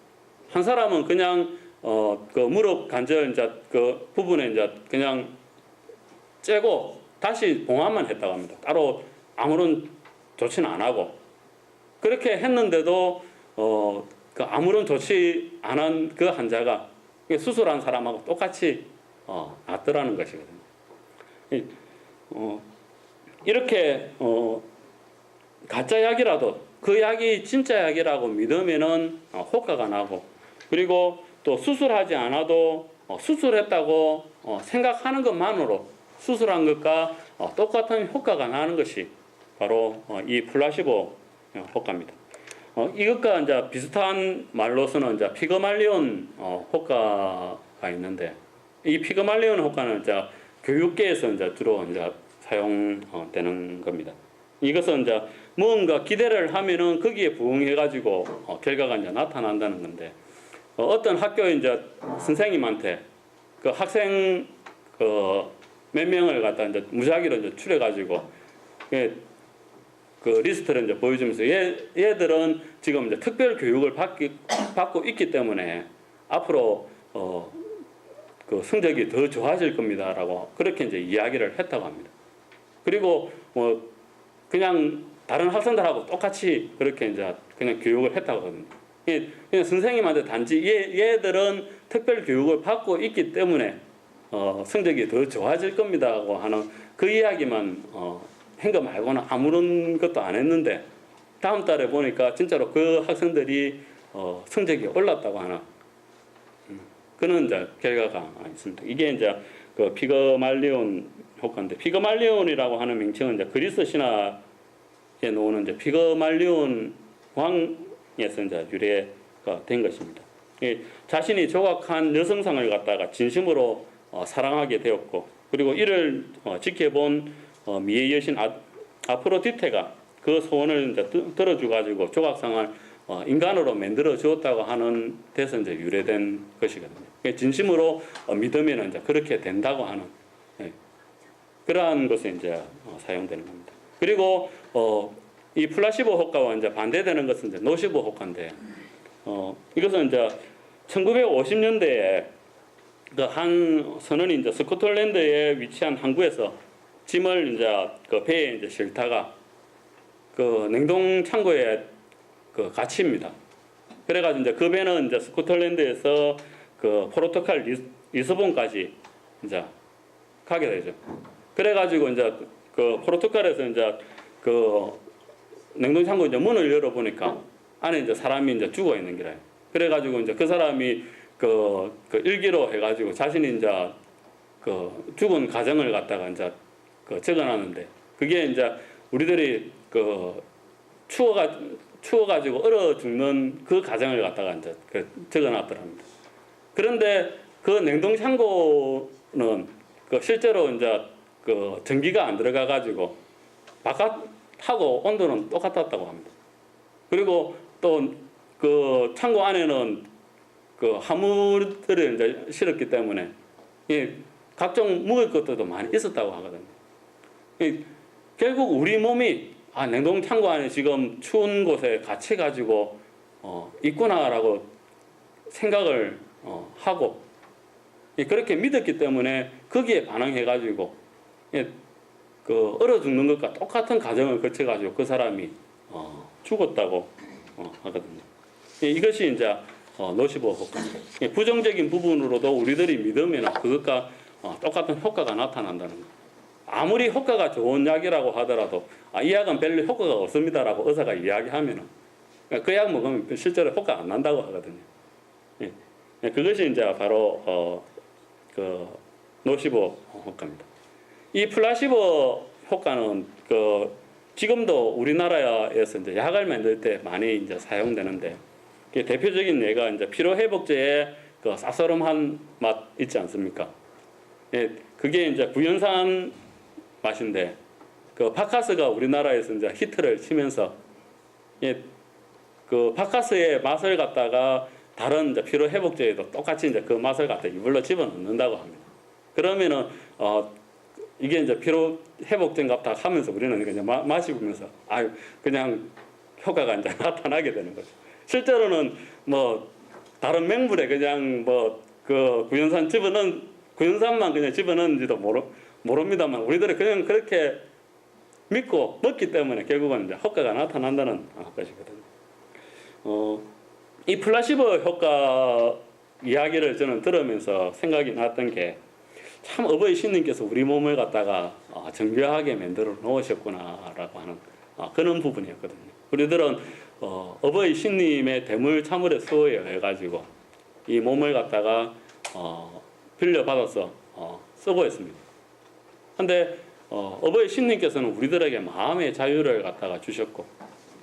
한 사람은 그냥 그 무릎 관절 이제 그 부분에 이제 그냥 째고 다시 봉합만 했다고 합니다. 따로 아무런 조치는 안 하고 그렇게 했는데도 그 아무런 조치 안 한 그 환자가 수술한 사람하고 똑같이 낫더라는 것이거든요. 이렇게 가짜 약이라도 그 약이 진짜 약이라고 믿으면은 효과가 나고, 그리고 또 수술하지 않아도 수술했다고 생각하는 것만으로 수술한 것과 똑같은 효과가 나는 것이 바로 이 플라시보 효과입니다. 이것과 이제 비슷한 말로서는 이제 피그말리온 효과가 있는데, 이 피그말리온 효과는 이제 교육계에서 이제 주로 이제 사용되는 겁니다. 이것은 이제 뭔가 기대를 하면은 거기에 부응해가지고 결과가 이제 나타난다는 건데, 어떤 학교에 이제 선생님한테 그 학생 몇 명을 갖다 이제 무작위로 이제 추려가지고 그 리스트를 이제 보여주면서 얘들은 지금 이제 특별 교육을 받고 있기 때문에 앞으로 그 성적이 더 좋아질 겁니다라고 그렇게 이제 이야기를 했다고 합니다. 그리고 뭐 그냥 다른 학생들하고 똑같이 그렇게 이제 그냥 교육을 했다고 하거든요. 그냥 선생님한테 단지 얘들은 특별 교육을 받고 있기 때문에 성적이 더 좋아질 겁니다라고 하는 그 이야기만 한 거 말고는 아무런 것도 안 했는데, 다음 달에 보니까 진짜로 그 학생들이 성적이 올랐다고 하는 그런 이제 결과가 있습니다. 이게 이제 그 피그말리온 효과인데, 피그말리온이라고 하는 명칭은 이제 그리스 신화에 나오는 이제 피그말리온 왕에서 이제 유래가 된 것입니다. 자신이 조각한 여성상을 갖다가 진심으로 사랑하게 되었고, 그리고 이를 지켜본 미의 여신 아프로디테가 그 소원을 이제 들어주가지고 조각상을 인간으로 만들어 주었다고 하는 데서 이제 유래된 것이거든요. 진심으로 믿으면 이제 그렇게 된다고 하는 그러한 것에 이제 사용되는 겁니다. 그리고 이 플라시보 효과와 이제 반대되는 것은 이제 노시보 효과인데, 이것은 이제 1950년대에 그 한 선원이 이제 스코틀랜드에 위치한 항구에서 짐을 이제 그 배에 이제 실다가 그 냉동 창고에 그 갇힙니다. 그래가지고 이제 그 배는 이제 스코틀랜드에서 그 포르투갈 리스본까지 이제 가게 되죠. 그래가지고 이제 그 포르투갈에서 이제 그 냉동 창고 이제 문을 열어보니까 안에 이제 사람이 이제 죽어 있는 기라요. 그래가지고 이제 그 사람이 그 일기로 해가지고 자신이 이제 그 죽은 과정을 갖다가 이제 그 적어놨는데 그게 이제 우리들이 그 추워가지고 얼어 죽는 그 과정을 갖다가 이제 그 적어놨더랍니다. 그런데 그 냉동 창고는 그 실제로 이제 그 전기가 안 들어가가지고 바깥하고 온도는 똑같았다고 합니다. 그리고 또 그 창고 안에는 그 화물들을 이제 실었기 때문에 이 각종 먹을 것들도 많이 있었다고 하거든요. 결국 우리 몸이 냉동 창고 안에 지금 추운 곳에 갇혀 가지고 있구나라고 생각을 하고 그렇게 믿었기 때문에 거기에 반응해 가지고 그 얼어 죽는 것과 똑같은 과정을 거쳐 가지고 그 사람이 죽었다고 하거든요. 이것이 이제 노시보 효과입니다. 부정적인 부분으로도 우리들이 믿으면 그것과 똑같은 효과가 나타난다는 거. 아무리 효과가 좋은 약이라고 하더라도 이 약은 별로 효과가 없습니다라고 의사가 이야기하면은 그 약 먹으면 실제로 효과 안 난다고 하거든요. 그것이 이제 바로 그 노시보 효과입니다. 이 플라시보 효과는 그 지금도 우리나라에서 이제 약을 만들 때 많이 이제 사용되는데 대표적인 예가 이제 피로회복제의 그 쌉싸름한 맛 있지 않습니까? 그게 이제 구연산 맛인데 그 바카스가 우리나라에서 이제 히트를 치면서 그 바카스의 맛을 갖다가 다른 이제 피로 회복제에도 똑같이 이제 그 맛을 갖다 이불로 집어넣는다고 합니다. 그러면은 이게 이제 피로 회복제인갑다 하면서 우리는 그냥 마시면서 그냥 효과가 이제 나타나게 되는 거죠. 실제로는 뭐 다른 맹물에 그냥 뭐 그 구연산만 그냥 집어넣는지도 모릅니다만 우리들이 그냥 그렇게 믿고 먹기 때문에 결국은 이제 효과가 나타난다는 것이거든요. 이 플라시보 효과 이야기를 저는 들으면서 생각이 났던 게 참 어버이 신님께서 우리 몸을 갖다가 정교하게 만들어 놓으셨구나라고 하는 그런 부분이었거든요. 우리들은 어버이 신님의 대물 참으려 수호여 해가지고 이 몸을 갖다가 빌려받아서 쓰고 있습니다. 근데 어버이 신님께서는 우리들에게 마음의 자유를 갖다가 주셨고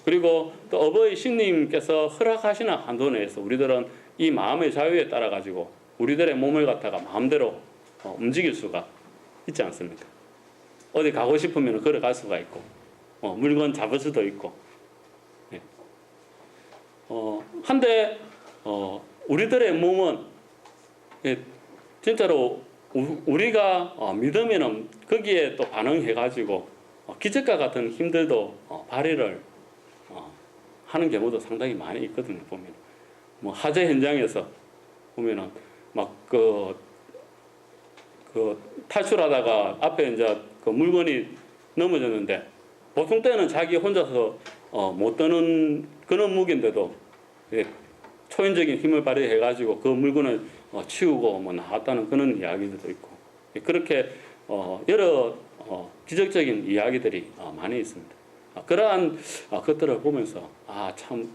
그리고 또 어버이 신님께서 허락하시는 한도 내에서 우리들은 이 마음의 자유에 따라 가지고 우리들의 몸을 갖다가 마음대로 움직일 수가 있지 않습니까? 어디 가고 싶으면 걸어갈 수가 있고 물건 잡을 수도 있고 한데 우리들의 몸은 진짜로 우리가 믿으면은 거기에 또 반응해가지고 기적과 같은 힘들도 발휘를 하는 경우도 상당히 많이 있거든요. 보면 뭐 화재 현장에서 보면은 막 그 탈출하다가 앞에 이제 그 물건이 넘어졌는데 보통 때는 자기 혼자서 못 드는 그런 무게인데도 초인적인 힘을 발휘해가지고 그 물건을 치우고 뭐 나왔다는 그런 이야기들도 있고 그렇게 여러 기적적인 이야기들이 많이 있습니다. 그러한 것들을 보면서 참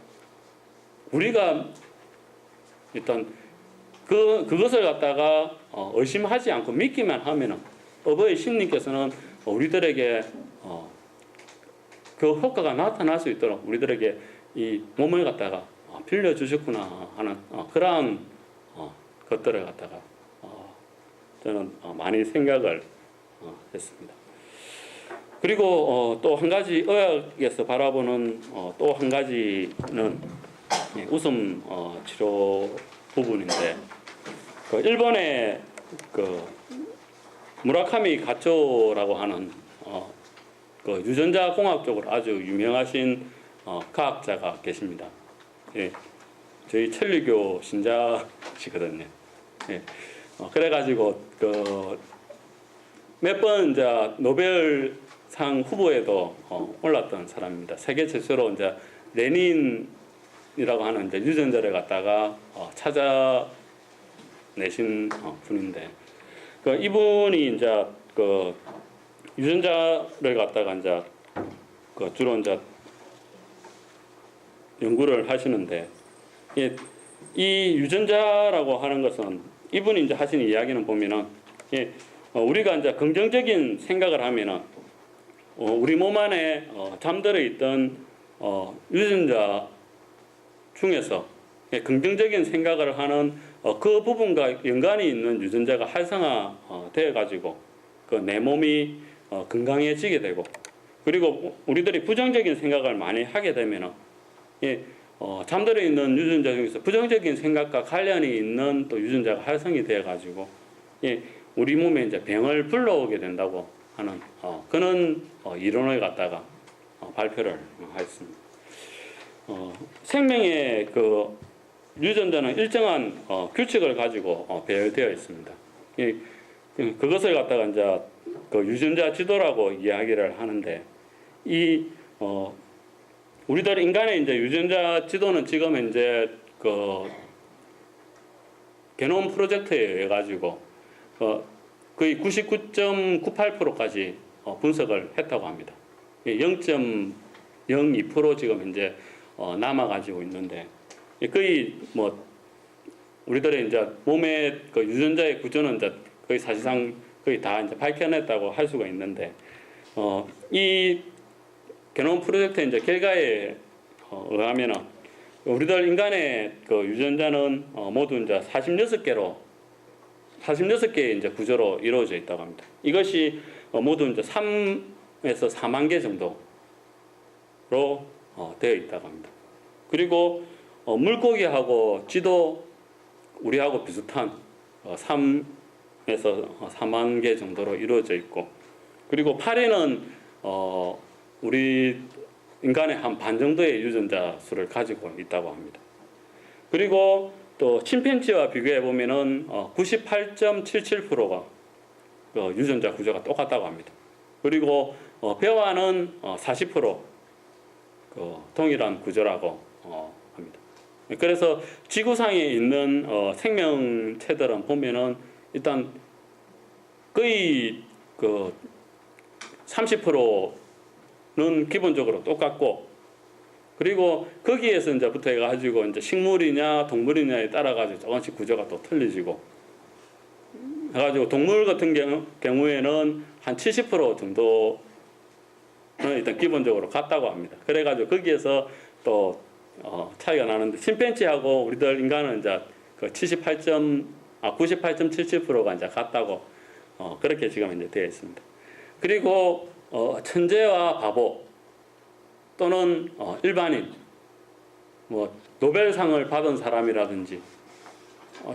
우리가 일단 그것을 갖다가 의심하지 않고 믿기만 하면은 어버이 신님께서는 우리들에게 그 효과가 나타날 수 있도록 우리들에게 이 몸을 갖다가 빌려주셨구나 하는 그러한 것들을 갖다가 저는 많이 생각을 했습니다. 그리고 또 한 가지 의학에서 바라보는 또 한 가지는 웃음 치료 부분인데 그 일본의 그 무라카미 가초라고 하는 그 유전자 공학 쪽으로 아주 유명하신 과학자가 계십니다. 저희 천리교 신자시거든요. 그래가지고 그 몇 번 이제 노벨상 후보에도 올랐던 사람입니다. 세계 최초로 이제 레닌이라고 하는 이제 유전자를 갖다가 찾아내신 분인데 그 이분이 이제 그 유전자를 갖다가 이제 그 주로 이제 연구를 하시는데, 예, 이 유전자라고 하는 것은 이분이 이제 하시는 이야기는 보면은, 예, 우리가 이제 긍정적인 생각을 하면은 우리 몸 안에 잠들어 있던 유전자 중에서, 예, 긍정적인 생각을 하는 그 부분과 연관이 있는 유전자가 활성화 되어 가지고 그 내 몸이 건강해지게 되고, 그리고 우리들이 부정적인 생각을 많이 하게 되면은, 예, 잠들어 있는 유전자 중에서 부정적인 생각과 관련이 있는 또 유전자가 활성이 되어 가지고, 예, 우리 몸에 이제 병을 불러오게 된다고 하는 그런 이론을 갖다가 발표를 하였습니다. 생명의 그 유전자는 일정한 규칙을 가지고 배열되어 있습니다. 그것을 갖다가 이제 그 유전자 지도라고 이야기를 하는데, 이 우리들 인간의 이제 유전자 지도는 지금 이제 그 게놈 프로젝트에 의해 가지고 거의 99.98%까지 분석을 했다고 합니다. 0.02% 지금 이제 남아 가지고 있는데, 거의 뭐 우리들의 이제 몸의 그 유전자의 구조는 이제 거의 사실상 거의 다 이제 밝혀냈다고 할 수가 있는데, 이 게놈 프로젝트 이제 결과에 의하면은 우리들 인간의 그 유전자는 모두 이제 46개의 이제 구조로 이루어져 있다고 합니다. 이것이 모두 이제 3에서 4만 개 정도로 되어 있다고 합니다. 그리고 물고기하고 쥐도 우리하고 비슷한 3에서 4만 개 정도로 이루어져 있고, 그리고 파리는 우리 인간의 한 반 정도의 유전자 수를 가지고 있다고 합니다. 그리고 또 침팬지와 비교해 보면은 98.77%가 유전자 구조가 똑같다고 합니다. 그리고 배와는 40% 동일한 구조라고 합니다. 그래서 지구상에 있는 생명체들은 보면은 일단 거의 그 30%는 기본적으로 똑같고, 그리고 거기에서 이제부터 해가지고 이제 식물이냐 동물이냐에 따라 가지고 조금씩 구조가 또 틀려지고 해가지고, 동물 같은 경우에는 한 70% 정도는 일단 기본적으로 같다고 합니다. 그래가지고 거기에서 또 차이가 나는데, 침팬지하고 우리들 인간은 이제 그 98.77%가 이제 같다고 그렇게 지금 이제 되어 있습니다. 그리고 천재와 바보 또는 일반인, 뭐 노벨상을 받은 사람이라든지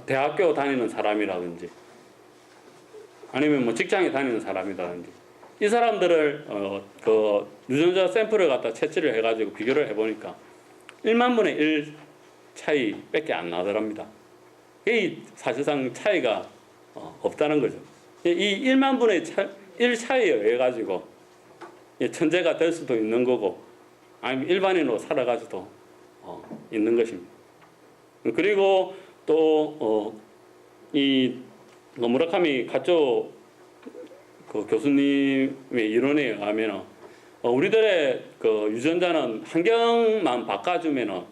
대학교 다니는 사람이라든지 아니면 뭐 직장에 다니는 사람이라든지, 이 사람들을 그 유전자 샘플을 갖다 채취를 해가지고 비교를 해보니까 1만 분의 1 차이밖에 안 나더랍니다. 이 사실상 차이가 없다는 거죠. 이 1만 분의 1 차이에 의해 가지고 천재가 될 수도 있는 거고, 아니면 일반인으로 살아가지도 있는 것입니다. 그리고 또 이 무라카미 가쪼 그 교수님의 이론에 의하면 우리들의 그 유전자는 환경만 바꿔주면은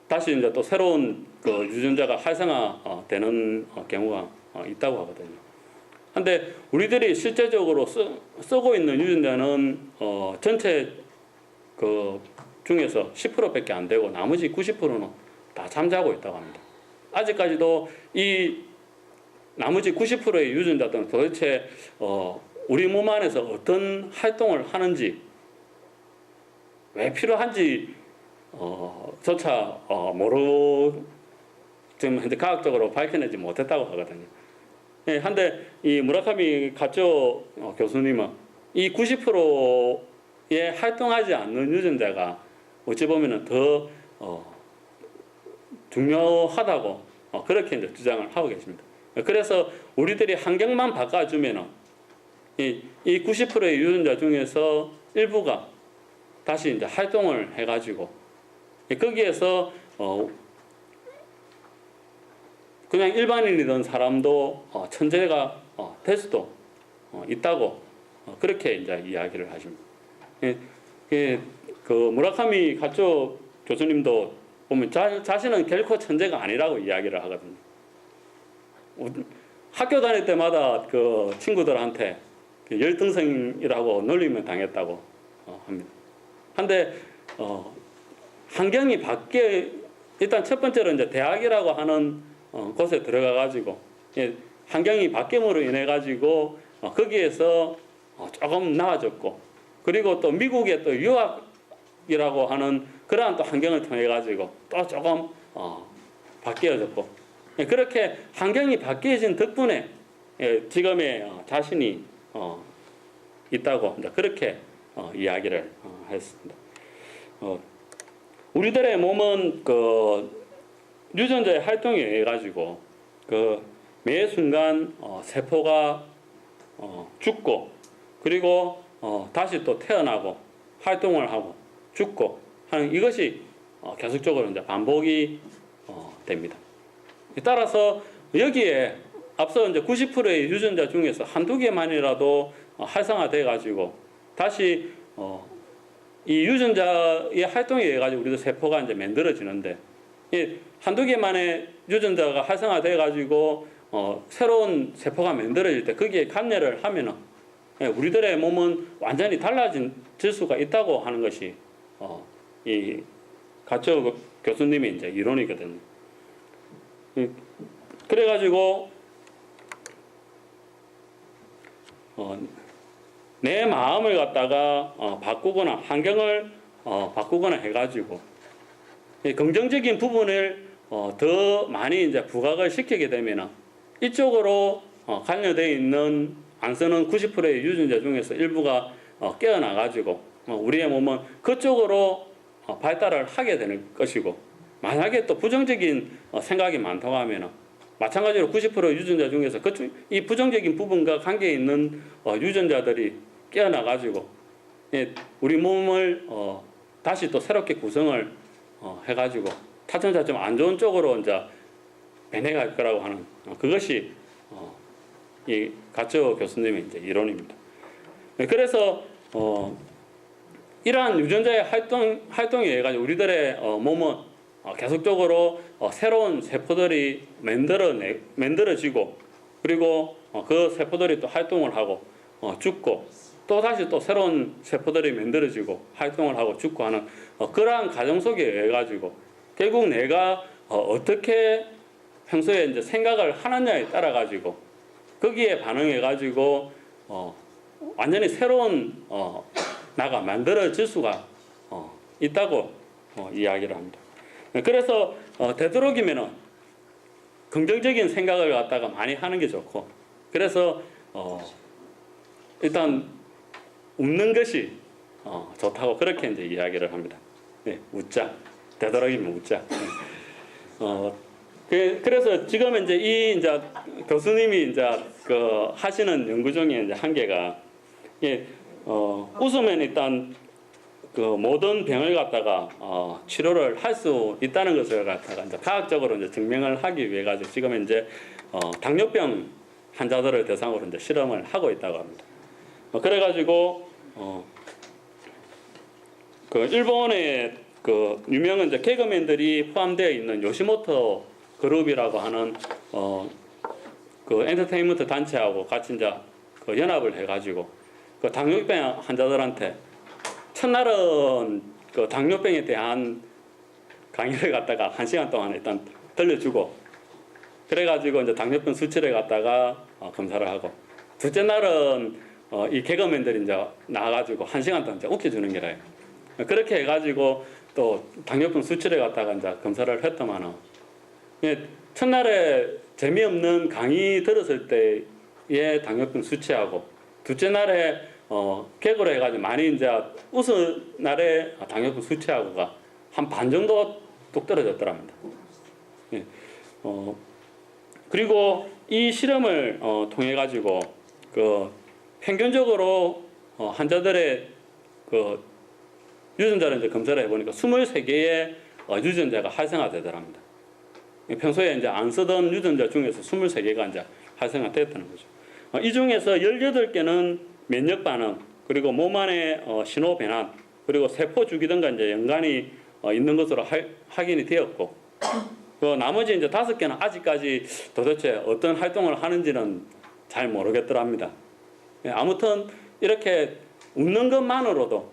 다시 이제 또 새로운 그 유전자가 활성화 되는 경우가 있다고 하거든요. 근데 우리들이 실제적으로 쓰고 있는 유전자는 전체 그 중에서 10%밖에 안 되고 나머지 90%는 다 잠자고 있다고 합니다. 아직까지도 이 나머지 90%의 유전자들은 도대체 우리 몸 안에서 어떤 활동을 하는지, 왜 필요한지 조차 지금 현재 과학적으로 밝혀내지 못했다고 하거든요. 한데 이 무라카미 가쪼 교수님은 이 90%에 활동하지 않는 유전자가 어찌 보면은 더 중요하다고 그렇게 이제 주장을 하고 계십니다. 그래서 우리들이 환경만 바꿔주면은 이 90%의 유전자 중에서 일부가 다시 이제 활동을 해가지고 거기에서 그냥 일반인이던 사람도 천재가 될 수도 있다고 그렇게 이제 이야기를 하십니다. 그 무라카미 가쪼 교수님도 보면 자신은 결코 천재가 아니라고 이야기를 하거든요. 학교 다닐 때마다 그 친구들한테 그 열등생이라고 놀림을 당했다고 합니다. 한데 환경이 일단 첫 번째로 이제 대학이라고 하는 곳에 들어가 가지고 환경이 바뀜으로 인해 가지고 거기에서 조금 나아졌고, 그리고 또 미국의 또 유학이라고 하는 그러한 또 환경을 통해 가지고 또 조금 바뀌어졌고, 그렇게 환경이 바뀌어진 덕분에 지금의 자신이 있다고 이제 그렇게 이야기를 했습니다. 우리들의 몸은 그 유전자의 활동에 의해 가지고 그 매 순간 세포가 죽고, 그리고 다시 또 태어나고 활동을 하고 죽고 하는 이것이 계속적으로 이제 반복이 됩니다. 따라서 여기에 앞서 이제 90%의 유전자 중에서 한두 개만이라도 활성화돼 가지고 다시 이 유전자의 활동에 의해 가지고 우리도 세포가 이제 만들어지는데, 이 한두 개만의 유전자가 활성화돼 가지고 새로운 세포가 만들어질 때 거기에 감염을 하면은 우리들의 몸은 완전히 달라질 수가 있다고 하는 것이 이 가쪼 교수님의 이제 이론이거든요. 그래가지고 내 마음을 갖다가 바꾸거나 환경을 바꾸거나 해가지고 긍정적인 부분을 더 많이 이제 부각을 시키게 되면은 이쪽으로 관여되어 있는 안 쓰는 90%의 유전자 중에서 일부가 깨어나가지고 우리의 몸은 그쪽으로 발달을 하게 되는 것이고, 만약에 또 부정적인 생각이 많다고 하면은 마찬가지로 90% 유전자 중에서 이 부정적인 부분과 관계 있는 유전자들이 깨어나가지고 우리 몸을 다시 또 새롭게 구성을 해가지고 차츰차츰 안 좋은 쪽으로 이제 변해갈 거라고 하는 그것이 이 가쪼 교수님의 이제 이론입니다. 그래서 이러한 유전자의 활동에 의해 가지고 우리들의 몸은 계속적으로 새로운 세포들이 만들어지고, 그리고 그 세포들이 또 활동을 하고 죽고, 또 다시 또 새로운 세포들이 만들어지고 활동을 하고 죽고 하는 그러한 과정 속에 의해 가지고 결국 내가 어떻게 평소에 이제 생각을 하느냐에 따라 가지고 거기에 반응해 가지고 완전히 새로운 나가 만들어질 수가 있다고 이야기를 합니다. 그래서 되도록이면은 긍정적인 생각을 갖다가 많이 하는 게 좋고, 그래서 일단 웃는 것이 좋다고 그렇게 이제 이야기를 합니다. 네, 웃자. 되도록이면 웃자. 그래서 지금 이제 이제 교수님이 이제 그 하시는 연구 중에 이제 한계가 웃으면 일단 그 모든 병을 갖다가 치료를 할 수 있다는 것을 갖다가 이제 과학적으로 이제 증명을 하기 위해 가지고 지금 이제 당뇨병 환자들을 대상으로 이제 실험을 하고 있다고 합니다. 그래가지고 그 일본의 그 유명한 이제 개그맨들이 포함되어 있는 요시모토 그룹이라고 하는 그 엔터테인먼트 단체하고 같이 이제 그 연합을 해가지고 그 당뇨병 환자들한테 첫날은 그 당뇨병에 대한 강의를 갖다가 1시간 동안 일단 들려주고, 그래가지고 이제 당뇨병 수치를 갖다가 검사를 하고, 둘째 날은 이 개그맨들이 이제 나와가지고 1시간 동안 이제 웃겨주는 게라요. 그렇게 해가지고 또 당뇨병 수치를 갖다가 이제 검사를 했더만은 첫날에 재미없는 강의 들었을 때의 당뇨병 수치하고 둘째 날에 개그로 해가지고 많이 이제 웃은 날에 당뇨병 수치하고가 한 반 정도 뚝 떨어졌더랍니다. 예. 그리고 이 실험을 통해 가지고 그 평균적으로 환자들의 그 유전자를 이제 검사를 해보니까 23개의 유전자가 활성화되더랍니다. 평소에 이제 안 쓰던 유전자 중에서 23개가 이제 활성화됐다는 거죠. 이 중에서 18개는 면역 반응, 그리고 몸 안의 신호 변환, 그리고 세포 주기등과 이제 연관이 있는 것으로 확인이 되었고, 그 나머지 이제 5개는 아직까지 도대체 어떤 활동을 하는지는 잘 모르겠더랍니다. 예, 아무튼 이렇게 웃는 것만으로도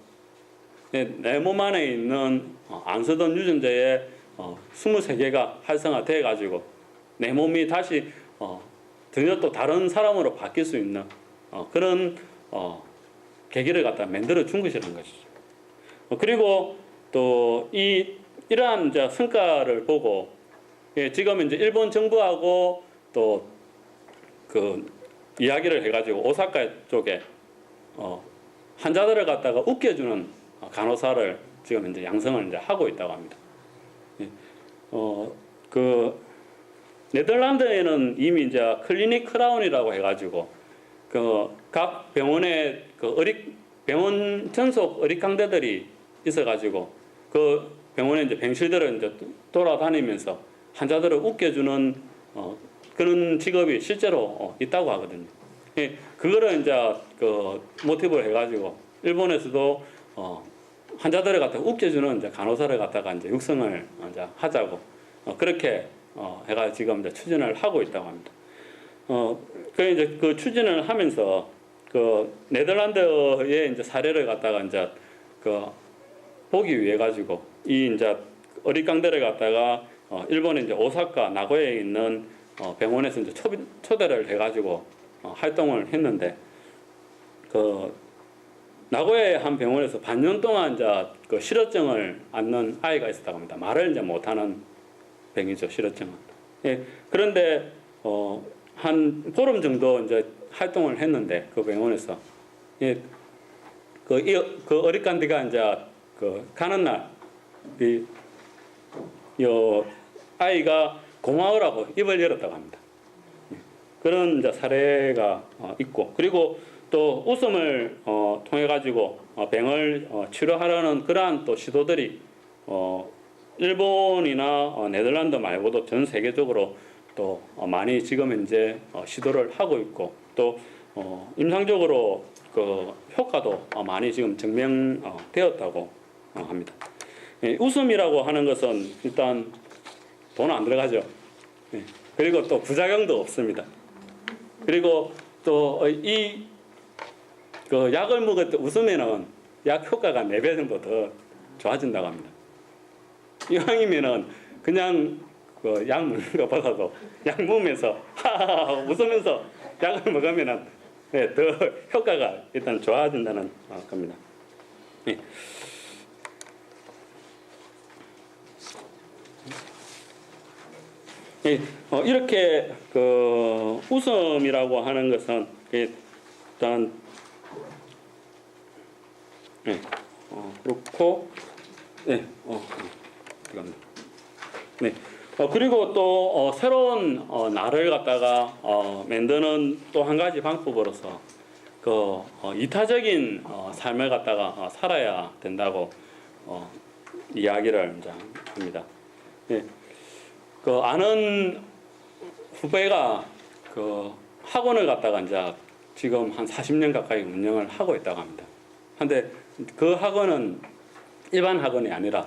내 몸 안에 있는 안 쓰던 유전자의 23개가 활성화돼 가지고 내 몸이 다시 전혀 또 다른 사람으로 바뀔 수 있는 그런 계기를 갖다 만들어 준 것이라는 것이죠. 그리고 또 이러한 이제 성과를 보고 지금 이제 일본 정부하고 또 그 이야기를 해가지고 오사카 쪽에 환자들을 갖다가 웃겨주는 간호사를 지금 이제 양성을 이제 하고 있다고 합니다. 그 네덜란드에는 이미 이제 클리닉 크라운이라고 해가지고 그 각 병원에 그 병원 전속 어릿강대들이 있어가지고 그 병원에 이제 병실들을 이제 돌아다니면서 환자들을 웃겨주는 그런 직업이 실제로 있다고 하거든요. 그거를 이제 그 모티브를 해가지고 일본에서도 환자들을 갖다 웃겨주는 이제 간호사를 갖다가 이제 육성을 이제 하자고 그렇게 해가 지금 이제 추진을 하고 있다고 합니다. 그 이제 그 추진을 하면서 그 네덜란드의 이제 사례를 갖다가 이제 그 보기 위해 가지고 이 이제 어릿강대를 갖다가 일본의 이제 오사카 나고야에 있는 병원에서 이제 초대를 해가지고 활동을 했는데 그 나고야의 한 병원에서 반년 동안 이제 그 실어증을 앓는 아이가 있었다고 합니다. 말을 이제 못하는 병이죠, 실어증은. 예, 그런데 한 보름 정도 이제 활동을 했는데 그 병원에서 예, 그 어릿간디가 이제 그 가는 날 요 아이가 고마워라고 입을 열었다고 합니다. 그런 이제 사례가 있고, 그리고 또 웃음을 통해 가지고 병을 치료하려는 그러한 또 시도들이 일본이나 네덜란드 말고도 전 세계적으로 또 많이 지금 현재 시도를 하고 있고, 또 임상적으로 그 효과도 많이 지금 증명되었다고 합니다. 웃음이라고 하는 것은 일단 돈 안 들어가죠. 그리고 또 부작용도 없습니다. 그리고 또 그 약을 먹을 때 웃으면은 약 효과가 4배 정도 더 좋아진다고 합니다. 이왕이면은 그냥 그 약 먹는 것보다도 약 먹으면서 하하하 웃으면서 약을 먹으면은 더 효과가 일단 좋아진다는 겁니다. 네. 이렇게 그 웃음이라고 하는 것은 일단 그렇고 네. 그리고 또 새로운 날을 갖다가 만드는 또 한 가지 방법으로서 그 이타적인 삶을 갖다가 살아야 된다고 이야기를 이제 합니다. 네. 그 아는 후배가 그 학원을 갖다가 이제 지금 한 40년 가까이 운영을 하고 있다고 합니다. 근데 그 학원은 일반 학원이 아니라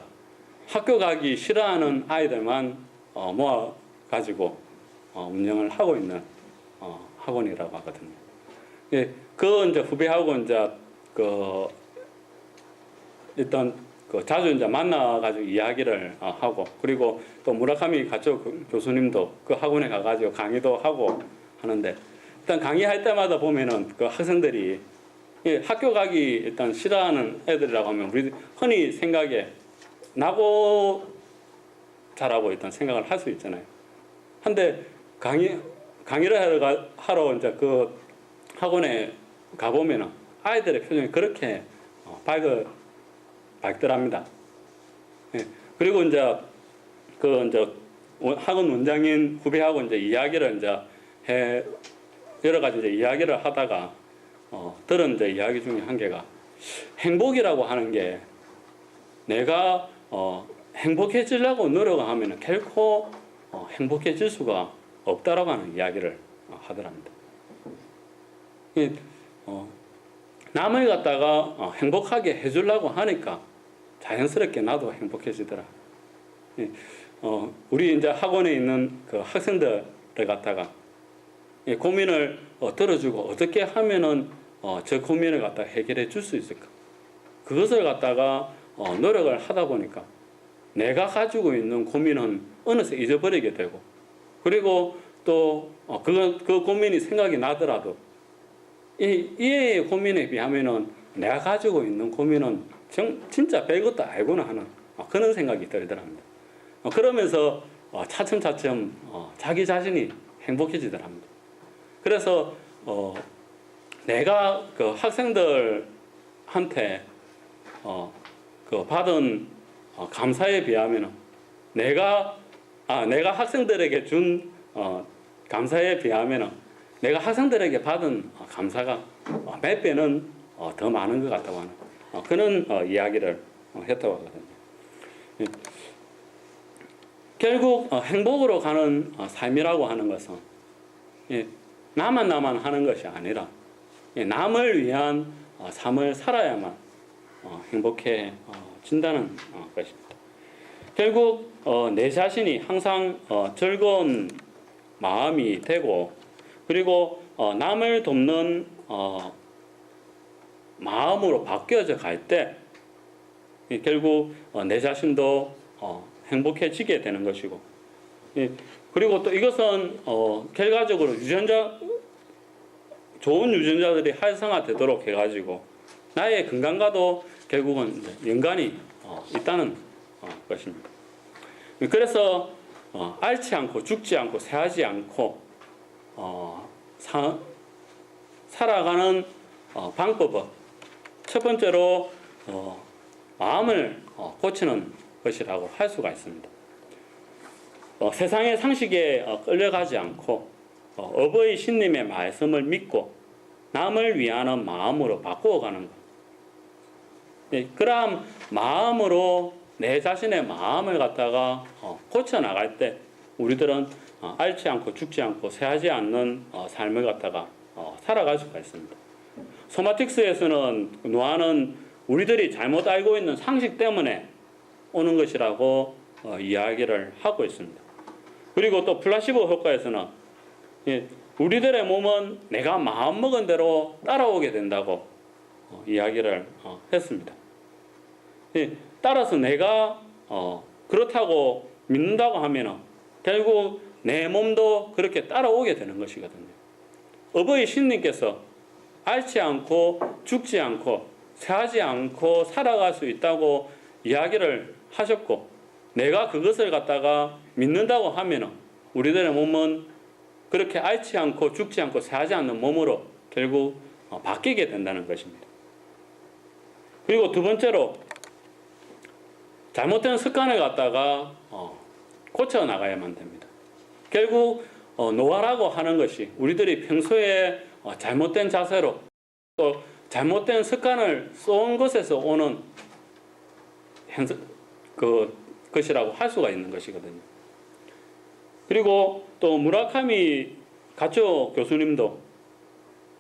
학교 가기 싫어하는 아이들만 모아 가지고 운영을 하고 있는 학원이라고 하거든요. 예, 그 이제 후배하고 이제 그 일단 그 자주 이제 만나 가지고 이야기를 하고, 그리고 또 무라카미 가초 교수님도 그 학원에 가가지고 강의도 하고 하는데, 일단 강의할 때마다 보면은 그 학생들이 학교 가기 일단 싫어하는 애들이라고 하면 우리 흔히 생각에 나고 자라고 일단 생각을 할 수 있잖아요. 근데 강의를 하러 이제 그 학원에 가보면은 아이들의 표정이 그렇게 밝더랍니다. 예. 그리고 이제 그 이제 학원 원장인 후배하고 이제 이야기를 이제 여러 가지 이제 이야기를 하다가 들은 이제 이야기 중에 한 개가, 행복이라고 하는 게 내가 행복해지려고 노력하면 결코 행복해질 수가 없다라고 하는 이야기를 하더랍니다. 남을 갖다가 행복하게 해주려고 하니까 자연스럽게 나도 행복해지더라. 예, 우리 이제 학원에 있는 그 학생들을 갖다가 고민을 들어주고 어떻게 하면은 저 고민을 갖다 해결해 줄 수 있을까? 그것을 갖다가 노력을 하다 보니까 내가 가지고 있는 고민은 어느새 잊어버리게 되고, 그리고 또 그 고민이 생각이 나더라도 이의 고민에 비하면은 내가 가지고 있는 고민은 진짜 별것도 아니구나 하는 그런 생각이 들더랍니다. 그러면서 차츰차츰 자기 자신이 행복해지더랍니다. 그래서 내가 그 학생들한테 그 받은 감사에 비하면은 내가 학생들에게 준 감사에 비하면은 내가 학생들에게 받은 감사가 몇 배는 더 많은 것 같다고 하는 그런 이야기를 했다고 하거든요. 결국 행복으로 가는 삶이라고 하는 것은 나만 하는 것이 아니라 남을 위한 삶을 살아야만 행복해진다는 것입니다. 결국 내 자신이 항상 즐거운 마음이 되고, 그리고 남을 돕는 마음으로 바뀌어져 갈 때 결국 내 자신도 행복해지게 되는 것이고, 그리고 또 이것은 결과적으로 좋은 유전자들이 활성화되도록 해가지고 나의 건강과도 결국은 연관이 있다는 것입니다. 그래서 앓지 않고 죽지 않고 쇠하지 않고 살아가는 방법은 첫 번째로 마음을 고치는 것이라고 할 수가 있습니다. 세상의 상식에 끌려가지 않고 어버이 신님의 말씀을 믿고 남을 위하는 마음으로 바꾸어가는 것. 그러한 마음으로 내 자신의 마음을 갖다가 고쳐나갈 때 우리들은 앓지 않고 죽지 않고 쇠하지 않는 삶을 갖다가 살아갈 수가 있습니다. 소마틱스에서는 노화는 우리들이 잘못 알고 있는 상식 때문에 오는 것이라고 이야기를 하고 있습니다. 그리고 또 플라시보 효과에서는 우리들의 몸은 내가 마음먹은 대로 따라오게 된다고 이야기를 했습니다. 따라서 내가 그렇다고 믿는다고 하면 결국 내 몸도 그렇게 따라오게 되는 것이거든요. 어버이 신님께서 앓지 않고 죽지 않고 쇠하지 않고 살아갈 수 있다고 이야기를 하셨고, 내가 그것을 갖다가 믿는다고 하면 우리들의 몸은 그렇게 앓지 않고 죽지 않고 쇠하지 않는 몸으로 결국 바뀌게 된다는 것입니다. 그리고 두 번째로 잘못된 습관을 갖다가 고쳐 나가야만 됩니다. 결국 노화라고 하는 것이 우리들이 평소에 잘못된 자세로 또 잘못된 습관을 써온 것에서 오는 것이라고 할 수가 있는 것이거든요. 그리고 또 무라카미 가초 교수님도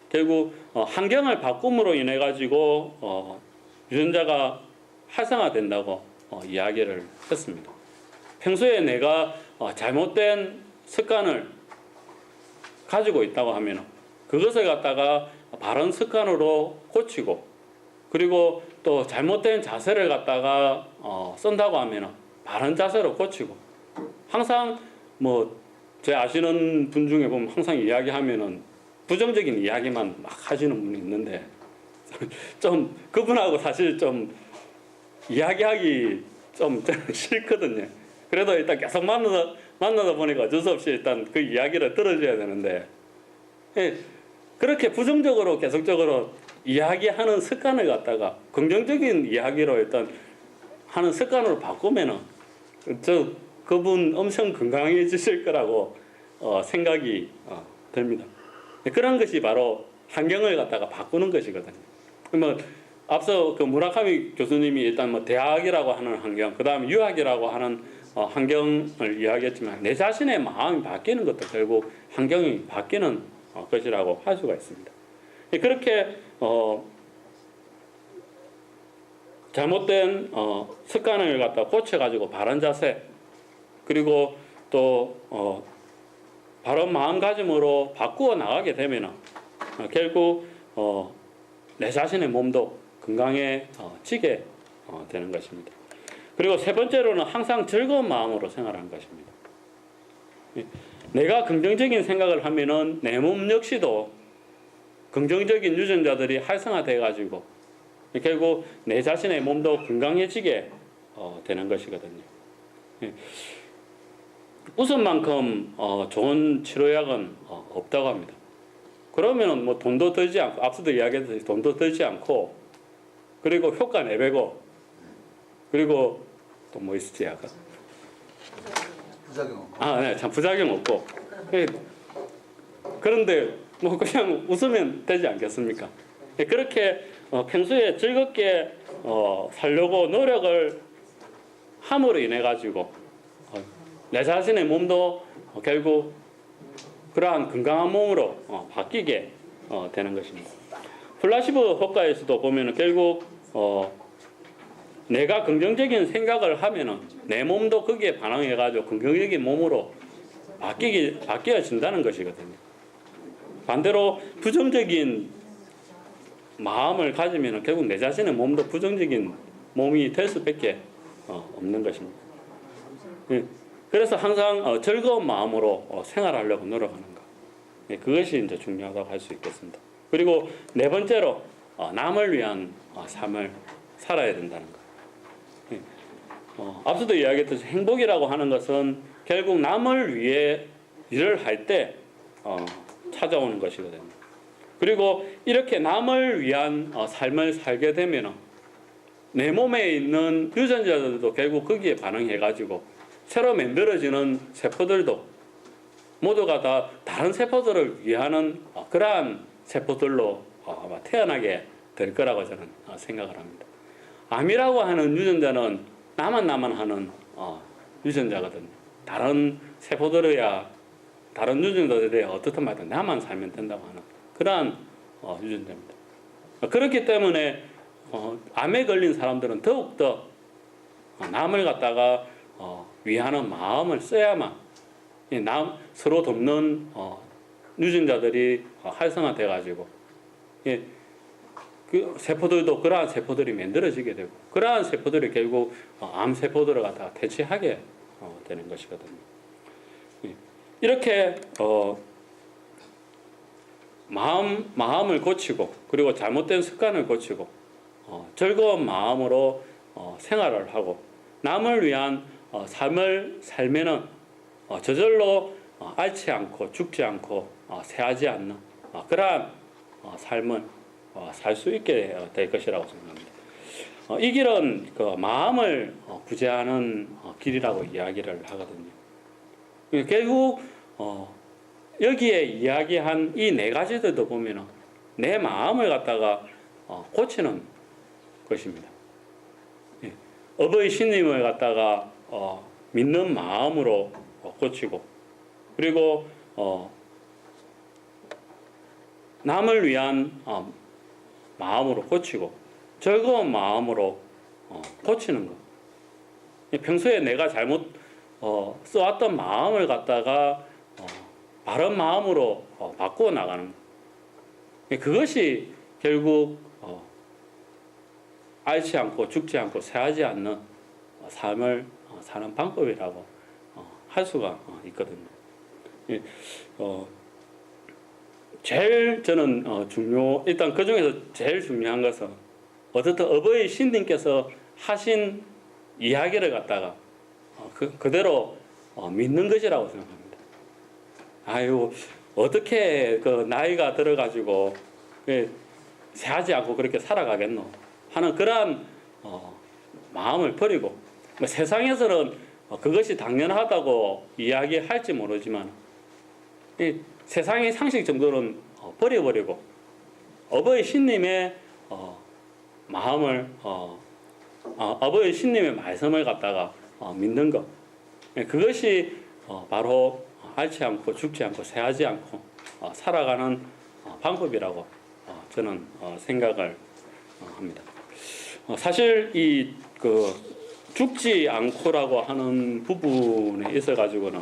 결국 환경을 바꿈으로 인해 가지고 유전자가 활성화된다고 이야기를 했습니다. 평소에 내가 잘못된 습관을 가지고 있다고 하면 그것을 갖다가 바른 습관으로 고치고, 그리고 또 잘못된 자세를 갖다가 쓴다고 하면 바른 자세로 고치고, 항상 제 아시는 분 중에 보면 항상 이야기하면은 부정적인 이야기만 막 하시는 분이 있는데 좀 그분하고 사실 좀 이야기하기 좀 싫거든요. 그래도 일단 계속 만나다 보니까 어쩔 수 없이 일단 그 이야기를 들어줘야 되는데, 그렇게 부정적으로 계속적으로 이야기하는 습관을 갖다가 긍정적인 이야기로 일단 하는 습관으로 바꾸면은 그분 엄청 건강해지실 거라고 생각이 듭니다. 그런 것이 바로 환경을 갖다가 바꾸는 것이거든요. 앞서 그 무라카미 교수님이 일단 대학이라고 하는 환경, 그 다음에 유학이라고 하는 환경을 이야기했지만 내 자신의 마음이 바뀌는 것도 결국 환경이 바뀌는 것이라고 할 수가 있습니다. 그렇게 잘못된 습관을 갖다 고쳐가지고 바른 자세, 그리고 또 바른 마음가짐으로 바꾸어 나가게 되면 결국 내 자신의 몸도 건강해지게 되는 것입니다. 그리고 세 번째로는 항상 즐거운 마음으로 생활하는 것입니다. 내가 긍정적인 생각을 하면은 내 몸 역시도 긍정적인 유전자들이 활성화돼 가지고 결국 내 자신의 몸도 건강해지게 되는 것이거든요. 웃음만큼 좋은 치료약은 없다고 합니다. 그러면은 뭐 돈도 들지 않고, 앞서도 이야기했듯이 돈도 들지 않고, 그리고 효과 내배고, 그리고 또 뭐 있었지 아까? 부작용. 네, 참 부작용 없고. 그런데 뭐 그냥 웃으면 되지 않겠습니까? 그렇게 평소에 즐겁게 살려고 노력을 함으로 인해 가지고 내 자신의 몸도 결국 그러한 건강한 몸으로 바뀌게 되는 것입니다. 플라시보 효과에서도 보면은 결국 내가 긍정적인 생각을 하면은 내 몸도 거기에 반응해 가지고 긍정적인 몸으로 바뀌어진다는 것이거든요. 반대로 부정적인 마음을 가지면은 결국 내 자신의 몸도 부정적인 몸이 될 수밖에 없는 것입니다. 그래서 항상 즐거운 마음으로 생활하려고 노력하는 것, 그것이 이제 중요하다고 할 수 있겠습니다. 그리고 네 번째로 남을 위한 삶을 살아야 된다는 것. 앞서도 이야기했듯이 행복이라고 하는 것은 결국 남을 위해 일을 할 때 찾아오는 것이거든요. 그리고 이렇게 남을 위한 삶을 살게 되면 내 몸에 있는 유전자들도 결국 거기에 반응해가지고 새로 만들어지는 세포들도 모두가 다 다른 세포들을 위하는 그러한 세포들로 아마 태어나게 될 거라고 저는 생각을 합니다. 암이라고 하는 유전자는 나만 하는 유전자거든요. 다른 세포들이야, 다른 유전자들이 어떻든 말든 나만 살면 된다고 하는 그러한 유전자입니다. 그렇기 때문에 암에 걸린 사람들은 더욱더 남을 갖다가 위하는 마음을 써야만 서로 돕는 유전자들이 활성화돼 가지고 그 세포들도 그러한 세포들이 만들어지게 되고 그러한 세포들이 결국 암 세포들을 갖다가 대체하게 되는 것이거든요. 이렇게 마음을 고치고 그리고 잘못된 습관을 고치고 즐거운 마음으로 생활을 하고 남을 위한 삶을 살면은 저절로 앓지 않고 죽지 않고 쇠하지 않는 그러한 삶을 살 수 있게 될 것이라고 생각합니다. 이 길은 그 마음을 구제하는 길이라고 이야기를 하거든요. 결국 여기에 이야기한 이 네 가지들도 보면은 내 마음을 갖다가 고치는 것입니다. 어버이 신님을 갖다가 믿는 마음으로 고치고 그리고 남을 위한 마음으로 고치고 즐거운 마음으로 고치는 것. 평소에 내가 잘못 써왔던 마음을 갖다가 바른 마음으로 바꾸어 나가는 것. 그것이 결국 앓지 않고 죽지 않고 쇠하지 않는 삶을 사는 방법이라고 할 수가 있거든요. 제일 저는 일단 그 중에서 제일 중요한 것은 어쨌든 어버이 신님께서 하신 이야기를 갖다가 그대로 믿는 것이라고 생각합니다. 아유, 어떻게 그 나이가 들어가지고 세하지 않고 그렇게 살아가겠노 하는 그러한 마음을 버리고 세상에서는 그것이 당연하다고 이야기할지 모르지만 세상의 상식 정도는 버려버리고 어버이 신님의 마음을 어버이 신님의 말씀을 갖다가 믿는 것, 그것이 바로 앓지 않고 죽지 않고 쇠하지 않고 살아가는 방법이라고 저는 생각을 합니다. 사실 이 그 죽지 않고라고 하는 부분에 있어 가지고는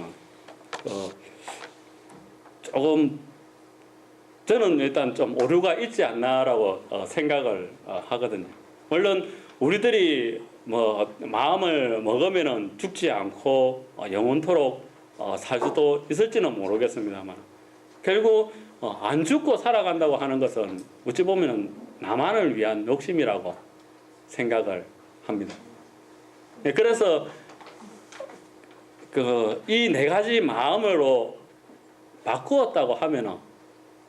조금 저는 일단 좀 오류가 있지 않나라고 생각을 하거든요. 물론 우리들이 뭐 마음을 먹으면은 죽지 않고 영원토록 살 수도 있을지는 모르겠습니다만 결국 안 죽고 살아간다고 하는 것은 어찌 보면은 나만을 위한 욕심이라고 생각을 합니다. 네, 그래서 이 네 가지 마음으로 바꾸었다고 하면은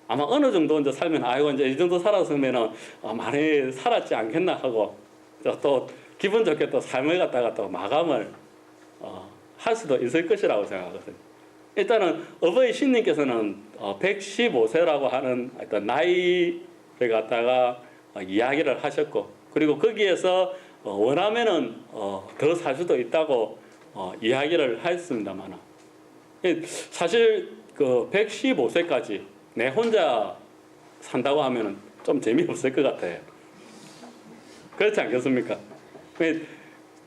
아마 어느 정도 이제 살면 아이고 이제 이 정도 살았으면은 많이 살았지 않겠나 하고 또 기분 좋게 또 삶을 갖다가 또 마감을 할 수도 있을 것이라고 생각하거든요. 일단은 어버이 신님께서는 115세라고 하는 어떤 나이를 갖다가 이야기를 하셨고 그리고 거기에서 원하면은 더 살 수도 있다고 이야기를 했습니다만 사실 그 115세까지 내 혼자 산다고 하면은 좀 재미없을 것 같아요. 그렇지 않겠습니까?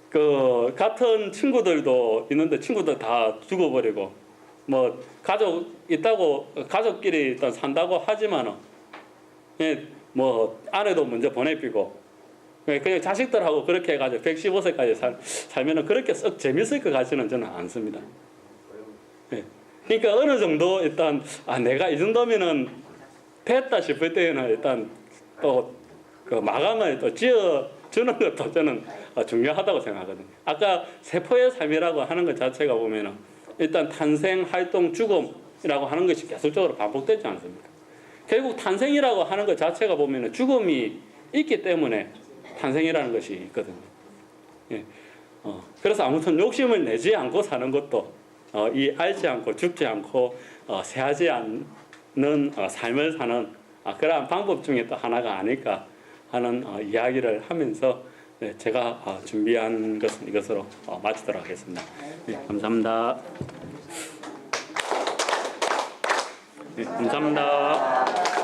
그 같은 친구들도 있는데 친구들 다 죽어버리고 뭐 가족 있다고 가족끼리 일단 산다고 하지만은 뭐 아내도 먼저 보내피고 그냥 자식들하고 그렇게 해가지고 115세까지 살면은 그렇게 썩 재밌을 것 같지는 저는 않습니다. 그러니까 어느 정도 일단 내가 이 정도면은 됐다 싶을 때에는 일단 또 그 마감을 또 지어주는 것도 저는 중요하다고 생각하거든요. 아까 세포의 삶이라고 하는 것 자체가 보면은 일단 탄생, 활동, 죽음이라고 하는 것이 계속적으로 반복되지 않습니까? 결국 탄생이라고 하는 것 자체가 보면은 죽음이 있기 때문에 탄생이라는 것이 있거든요. 예. 그래서 아무튼 욕심을 내지 않고 사는 것도 이 앓지 않고 죽지 않고 세하지 않는 삶을 사는 그러한 방법 중에 또 하나가 아닐까 하는 이야기를 하면서 제가 준비한 것은 이것으로 마치도록 하겠습니다. 네, 감사합니다. 네, 감사합니다.